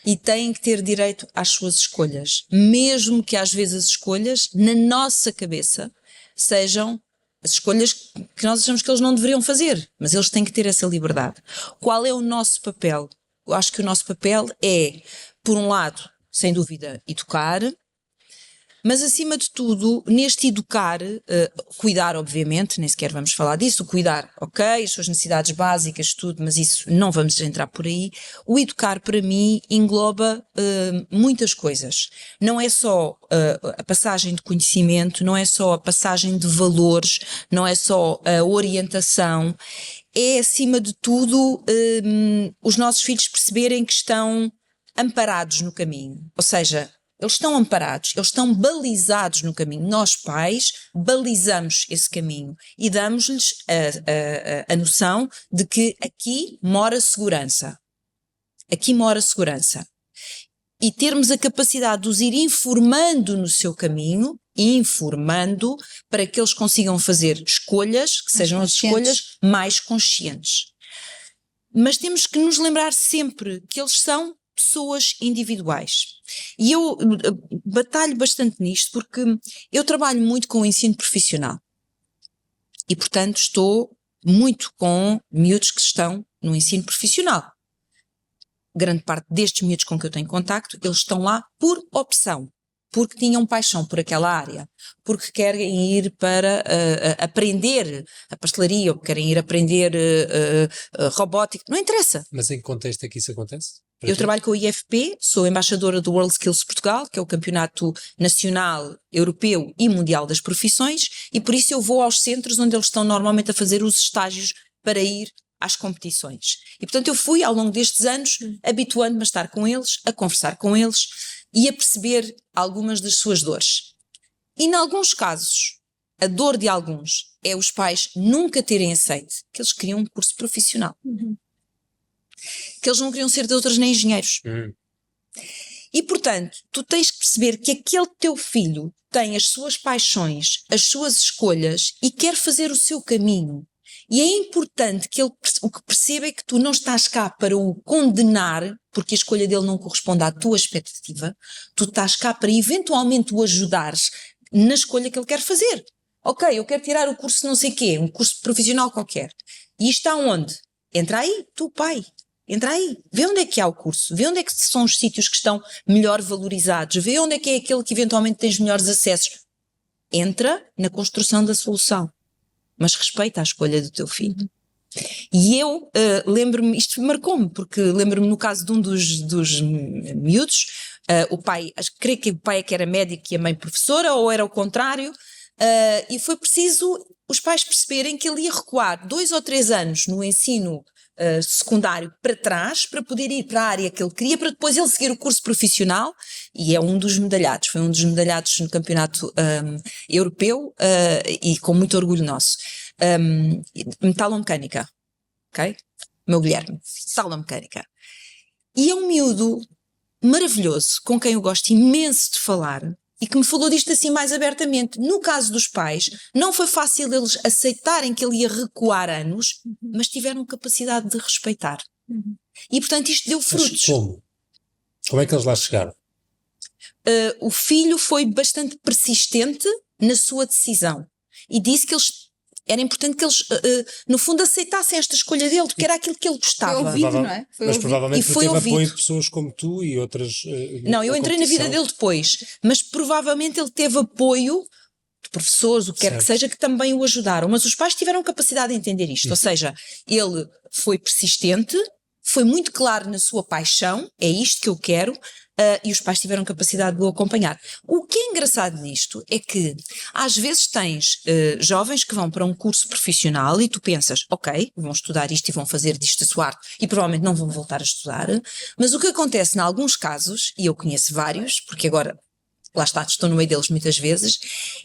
e têm que ter direito às suas escolhas, mesmo que às vezes as escolhas na nossa cabeça sejam as escolhas que nós achamos que eles não deveriam fazer, mas eles têm que ter essa liberdade. Qual é o nosso papel? Eu acho que o nosso papel é, por um lado, sem dúvida, educar, mas acima de tudo, neste educar, cuidar obviamente, nem sequer vamos falar disso, cuidar, ok, as suas necessidades básicas, tudo, mas isso não vamos entrar por aí. O educar para mim engloba muitas coisas. Não é só a passagem de conhecimento, não é só a passagem de valores, não é só a orientação, é acima de tudo os nossos filhos perceberem que estão amparados no caminho, ou seja, eles estão amparados, eles estão balizados no caminho. Nós, pais, balizamos esse caminho e damos-lhes a noção de que aqui mora segurança. Aqui mora segurança. E termos a capacidade de os ir informando no seu caminho, informando para que eles consigam fazer escolhas, que sejam as escolhas mais conscientes. Mas temos que nos lembrar sempre que eles são pessoas individuais. E eu batalho bastante nisto porque eu trabalho muito com o ensino profissional e, portanto, estou muito com miúdos que estão no ensino profissional. Grande parte destes miúdos com que eu tenho contacto, eles estão lá por opção, porque tinham paixão por aquela área, porque querem ir para aprender a pastelaria ou querem ir aprender robótica, não interessa. Mas em que contexto é que isso acontece? Eu trabalho com o IFP, sou embaixadora do World Skills Portugal, que é o campeonato nacional, europeu e mundial das profissões, e por isso eu vou aos centros onde eles estão normalmente a fazer os estágios para ir às competições. E portanto eu fui ao longo destes anos habituando-me a estar com eles, a conversar com eles e a perceber algumas das suas dores. E em alguns casos, a dor de alguns é os pais nunca terem aceito que eles queriam um curso profissional. Que eles não queriam ser doutores nem engenheiros. E, portanto, tu tens que perceber que aquele teu filho tem as suas paixões, as suas escolhas e quer fazer o seu caminho. E é importante que ele o que perceba é que tu não estás cá para o condenar, porque a escolha dele não corresponde à tua expectativa, tu estás cá para eventualmente o ajudares na escolha que ele quer fazer. Ok, eu quero tirar o curso não sei quê, um curso profissional qualquer. E isto está onde? Entra aí, tu pai. Entra aí, vê onde é que há o curso, vê onde é que são os sítios que estão melhor valorizados, vê onde é que é aquele que eventualmente tens melhores acessos. Entra na construção da solução, mas respeita a escolha do teu filho. E eu lembro-me, isto marcou-me, porque lembro-me no caso de um dos miúdos, o pai, creio que o pai é que era médico e a mãe professora, ou era o contrário, e foi preciso os pais perceberem que ele ia recuar 2 ou 3 anos no ensino secundário para trás, para poder ir para a área que ele queria, para depois ele seguir o curso profissional, e é um dos medalhados, foi um dos medalhados no campeonato europeu, e com muito orgulho nosso. Metalomecânica, ok? Meu Guilherme, metalomecânica. E é um miúdo maravilhoso, com quem eu gosto imenso de falar, e que me falou disto assim mais abertamente. No caso dos pais, não foi fácil eles aceitarem que ele ia recuar anos, mas tiveram capacidade de respeitar. E portanto isto deu frutos. Mas como é que eles lá chegaram? O filho foi bastante persistente na sua decisão e disse que era importante que eles, no fundo, aceitassem esta escolha dele, porque era aquilo que ele gostava. Foi ouvido, não é? Mas provavelmente E foi teve ouvido. apoio de pessoas como tu e outras. Não, eu entrei na vida dele depois, mas provavelmente ele teve apoio de professores, o que quer que seja, que também o ajudaram. Mas os pais tiveram capacidade de entender isto, ou seja, ele foi persistente, foi muito claro na sua paixão, é isto que eu quero, e os pais tiveram capacidade de o acompanhar. O que é engraçado nisto é que às vezes tens jovens que vão para um curso profissional e tu pensas, ok, vão estudar isto e vão fazer disto a sua arte e provavelmente não vão voltar a estudar, mas o que acontece em alguns casos, e eu conheço vários, porque agora lá está, estou no meio deles muitas vezes,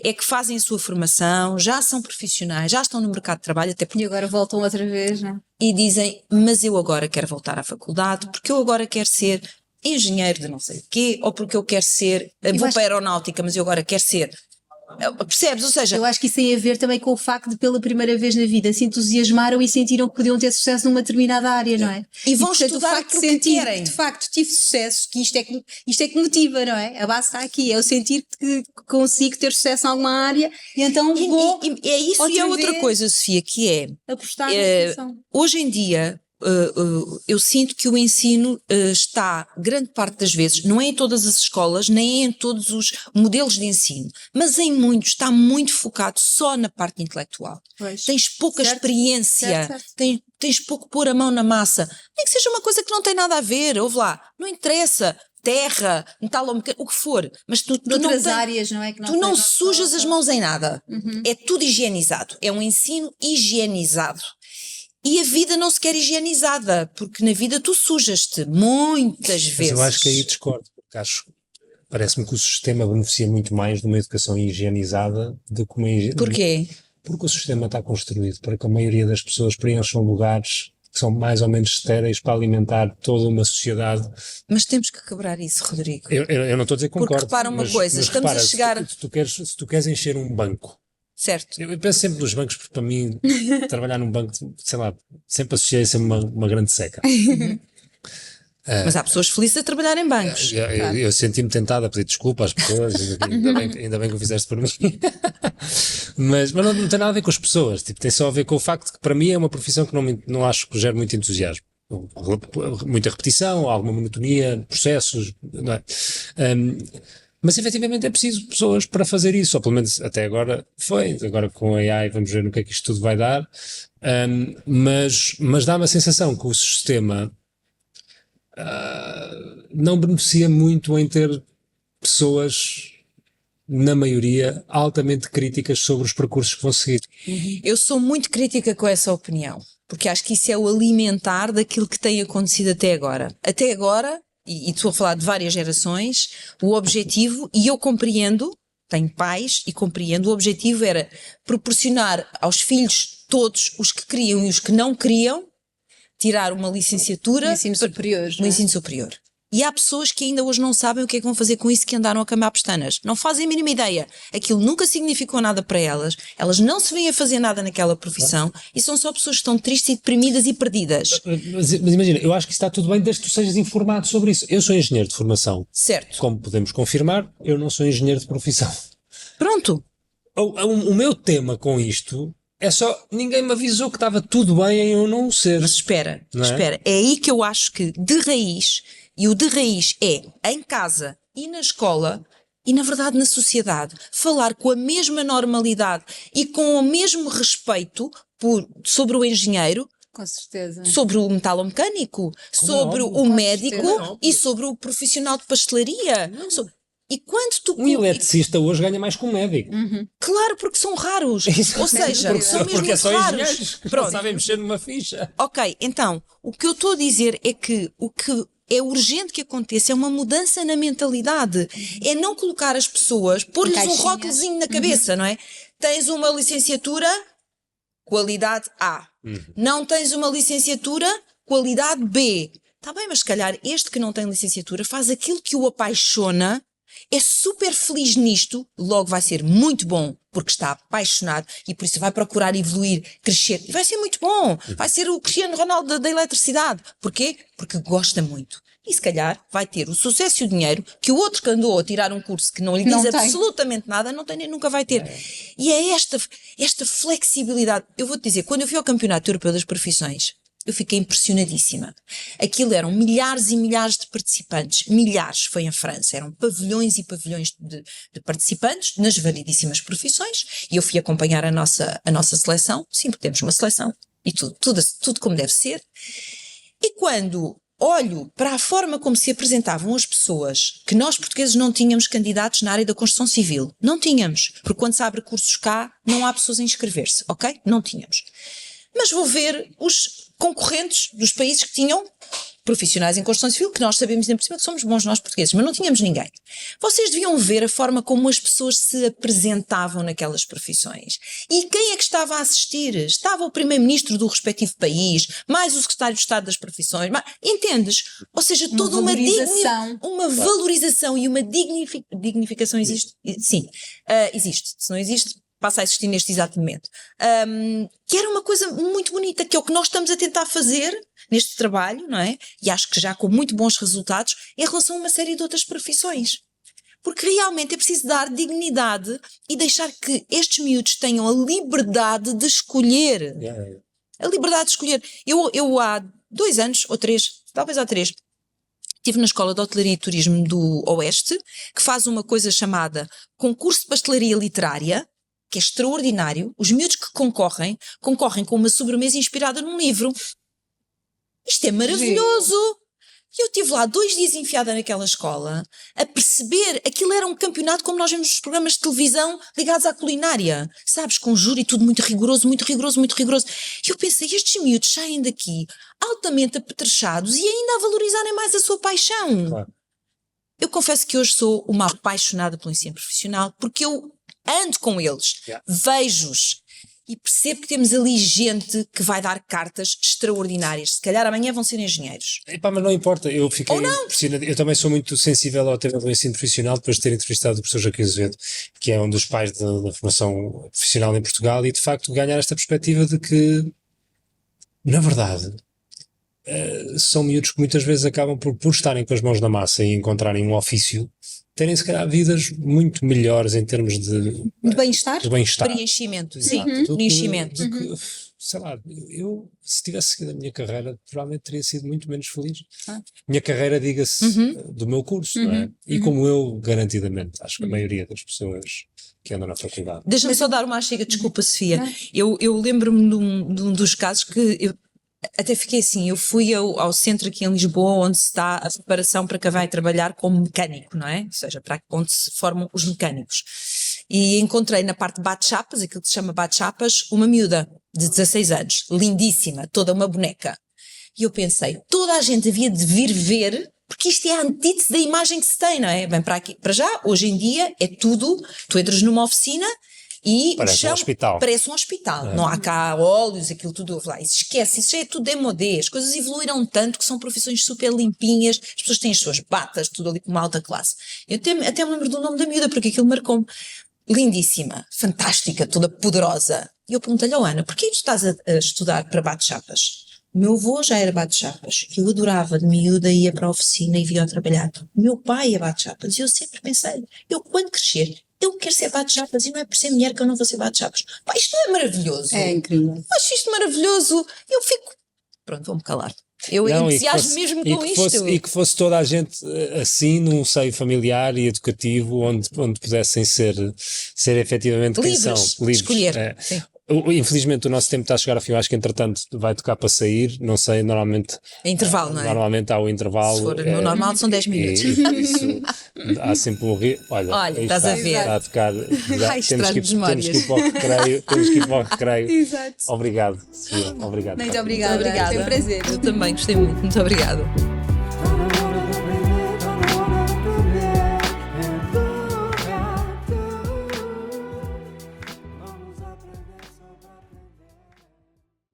é que fazem a sua formação, já são profissionais, já estão no mercado de trabalho, até porque... E agora voltam outra vez, não é? E dizem, mas eu agora quero voltar à faculdade, porque eu agora quero ser engenheiro de não sei o quê, ou porque eu quero ser, vou para a aeronáutica, mas eu agora quero ser... Percebes? Ou seja... Eu acho que isso tem a ver também com o facto de pela primeira vez na vida se entusiasmaram e sentiram que podiam ter sucesso numa determinada área, não é? E vão portanto, estudar o facto aquilo de sentir que querem. que de facto tive sucesso, que isto é que motiva, não é? A base está aqui, é o sentir que consigo ter sucesso em alguma área e então vou e é isso e é outra vez coisa, Sofia, que é... apostar na educação. Hoje em dia... eu sinto que o ensino está, grande parte das vezes, não é em todas as escolas, nem é em todos os modelos de ensino, mas em muitos está muito focado só na parte intelectual. Pois. Tens pouca experiência, certo. Tens pouco pôr a mão na massa, nem que seja uma coisa que não tem nada a ver, ouve lá, não interessa, terra, metalomecânica, o que for, mas tu Noutras não áreas, não é? Que tu não sujas as mãos em nada, é tudo higienizado, é um ensino higienizado. E a vida não se quer higienizada, porque na vida tu sujas-te muitas vezes. Mas eu acho que aí discordo, porque parece-me que o sistema beneficia muito mais de uma educação higienizada do que uma higiene. Porquê? Porque o sistema está construído para que a maioria das pessoas preencham lugares que são mais ou menos estéreis para alimentar toda uma sociedade. Mas temos que quebrar isso, Rodrigo. Eu não estou a dizer que concordo. Porque repara uma coisa, mas estamos repara, a chegar... Se tu queres encher um banco, Certo. eu penso sempre nos bancos, porque para mim trabalhar num banco, sei lá, sempre associei a ser uma grande seca. Mas há pessoas felizes a trabalhar em bancos. Eu senti-me tentado a pedir desculpa às pessoas, ainda bem que o fizeste por mim. mas não tem nada a ver com as pessoas, tipo, tem só a ver com o facto que para mim é uma profissão que não acho que gere muito entusiasmo. Muita repetição, alguma monotonia, processos, não é? Mas efetivamente é preciso pessoas para fazer isso, ou pelo menos até agora foi. Agora com a AI vamos ver no que é que isto tudo vai dar. Mas dá-me a sensação que o sistema não beneficia muito em ter pessoas, na maioria, altamente críticas sobre os percursos que vão seguir. Eu sou muito crítica com essa opinião, porque acho que isso é o alimentar daquilo que tem acontecido até agora. Até agora... E estou a falar de várias gerações, o objetivo, e eu compreendo, tenho pais e compreendo, o objetivo era proporcionar aos filhos todos, os que queriam e os que não queriam, tirar uma licenciatura. Um ensino superior. Um ensino superior. E há pessoas que ainda hoje não sabem o que é que vão fazer com isso, que andaram a camar pestanas. Não fazem a mínima ideia. Aquilo nunca significou nada para elas. Elas não se veem a fazer nada naquela profissão e são só pessoas que estão tristes e deprimidas e perdidas. Mas imagina, eu acho que está tudo bem desde que tu sejas informado sobre isso. Eu sou engenheiro de formação. Certo. Como podemos confirmar, eu não sou engenheiro de profissão. Pronto. O meu tema com isto é só, ninguém me avisou que estava tudo bem em eu não ser. Mas espera. É aí que eu acho que de raiz... E o de raiz é, em casa e na escola, e na verdade na sociedade, falar com a mesma normalidade e com o mesmo respeito sobre o engenheiro, com certeza, sobre o metalomecânico, sobre o médico e sobre o profissional de pastelaria. E quando tu... Um eletricista hoje ganha mais que um médico. Claro, porque são raros. Ou seja, são mesmo porque é muito só raros. engenheiros que não Pronto. sabem mexer numa ficha. Ok, então, o que eu estou a dizer é que o que é urgente que aconteça é uma mudança na mentalidade. É não colocar as pessoas, pôr-lhes um caixinhas. rótulozinho na cabeça, não é? Tens uma licenciatura, qualidade A. Não tens uma licenciatura, qualidade B. Está bem, mas se calhar este que não tem licenciatura faz aquilo que o apaixona, é super feliz nisto, logo vai ser muito bom, porque está apaixonado e por isso vai procurar evoluir, crescer. E vai ser muito bom. Vai ser o Cristiano Ronaldo da eletricidade. Porquê? Porque gosta muito. E se calhar vai ter o sucesso e o dinheiro que o outro que andou a tirar um curso que não lhe diz Não tem. absolutamente nada, não tem nem nunca vai ter. E é esta flexibilidade. Eu vou-te dizer, quando eu fui ao Campeonato Europeu das Profissões, eu fiquei impressionadíssima. Aquilo eram milhares e milhares de participantes. Milhares, foi em França. Eram pavilhões e pavilhões de participantes nas variedíssimas profissões. E eu fui acompanhar a nossa seleção. Sim, porque temos uma seleção. E tudo como deve ser. E quando olho para a forma como se apresentavam as pessoas, que nós portugueses não tínhamos candidatos na área da construção civil. Não tínhamos. Porque quando se abre cursos cá, não há pessoas a inscrever-se. Ok? Não tínhamos. Mas vou ver os concorrentes dos países que tinham profissionais em construção civil, que nós sabemos ainda por cima que somos bons nós portugueses, mas não tínhamos ninguém. Vocês deviam ver a forma como as pessoas se apresentavam naquelas profissões. E quem é que estava a assistir? Estava o primeiro-ministro do respectivo país, mais o secretário de Estado das profissões, entendes? Ou seja, toda uma valorização e uma dignificação existe? Sim, existe. Se não existe, passa a existir neste exato momento. Que era uma coisa muito bonita, que é o que nós estamos a tentar fazer neste trabalho, não é? E acho que já com muito bons resultados em relação a uma série de outras profissões. Porque realmente é preciso dar dignidade e deixar que estes miúdos tenham a liberdade de escolher. A liberdade de escolher. Eu há 2 anos, ou 3, talvez há 3, estive na Escola de Hotelaria e Turismo do Oeste, que faz uma coisa chamada Concurso de Pastelaria Literária, que é extraordinário. Os miúdos que concorrem com uma sobremesa inspirada num livro. Isto é maravilhoso! E eu estive lá 2 dias enfiada naquela escola a perceber, aquilo era um campeonato como nós vemos nos programas de televisão ligados à culinária, sabes, com júri, tudo muito rigoroso, muito rigoroso, muito rigoroso. E eu pensei, estes miúdos saem daqui altamente apetrechados e ainda a valorizarem mais a sua paixão. Claro. Eu confesso que hoje sou uma apaixonada pelo ensino profissional, porque eu ando com eles, vejo-os e percebo que temos ali gente que vai dar cartas extraordinárias. Se calhar amanhã vão ser engenheiros. Epá, mas não importa, eu fiquei impressionado. Eu também sou muito sensível ao tema do ensino profissional, depois de ter entrevistado o professor Joaquim Azevedo, que é um dos pais da formação profissional em Portugal, e de facto ganhar esta perspectiva de que, na verdade, são miúdos que muitas vezes acabam por estarem com as mãos na massa e encontrarem um ofício, terem se calhar vidas muito melhores em termos de bem-estar? Preenchimento, sim, preenchimento. Sei lá, eu se tivesse seguido a minha carreira provavelmente teria sido muito menos feliz. Minha carreira, diga-se, do meu curso, não é? E como eu, garantidamente, acho que a maioria das pessoas que andam na faculdade. Deixa-me só dar uma chega, desculpa Sofia, eu lembro-me de um dos casos que eu até fiquei assim, eu fui ao centro aqui em Lisboa onde se está a preparação para quem vai trabalhar como mecânico, não é? Ou seja, para onde se formam os mecânicos. E encontrei na parte de bate-chapas, aquilo que se chama bate-chapas, uma miúda de 16 anos, lindíssima, toda uma boneca. E eu pensei, toda a gente havia de vir ver, porque isto é a antítese da imagem que se tem, não é? Vem para aqui, para já, hoje em dia é tudo, tu entras numa oficina e parece um hospital. Parece um hospital. Não há cá óleos, aquilo tudo lá. Isso esquece, isso já é tudo demodé. As coisas evoluíram tanto que são profissões super limpinhas, as pessoas têm as suas batas, tudo ali com uma alta classe. Eu até me lembro do nome da miúda, porque aquilo marcou-me. Lindíssima, fantástica, toda poderosa. E eu perguntei-lhe, Ana, porquê tu estás a estudar para bate-chapas? O meu avô já era bate-chapas. Eu adorava, de miúda ia para a oficina e via-o trabalhar. O meu pai é bate-chapas. E eu sempre pensei, eu quando crescer, eu quero ser bate-chapas e não é por ser mulher que eu não vou ser bate-chapas. Pá, isto é maravilhoso. É incrível. Acho isto maravilhoso. Eu fico... Pronto, vou-me calar. Eu entusiasmo mesmo com isto. E que fosse toda a gente assim, num seio familiar e educativo, onde pudessem ser efetivamente quem são. Livres, escolher. Infelizmente o nosso tempo está a chegar ao fim, acho que entretanto vai tocar para sair, não sei, normalmente É intervalo, não é? Normalmente há o intervalo. Se for no normal são 10 minutos. Isso, há sempre um Olha, Olha, aí estás a ver. Está a tocar. Ai, Temos que memórias. ir para o recreio. Temos que ir para o recreio. Exato. Obrigado, Sofia. Obrigado. Muito obrigada. Foi um prazer. Eu também gostei muito. Muito obrigada.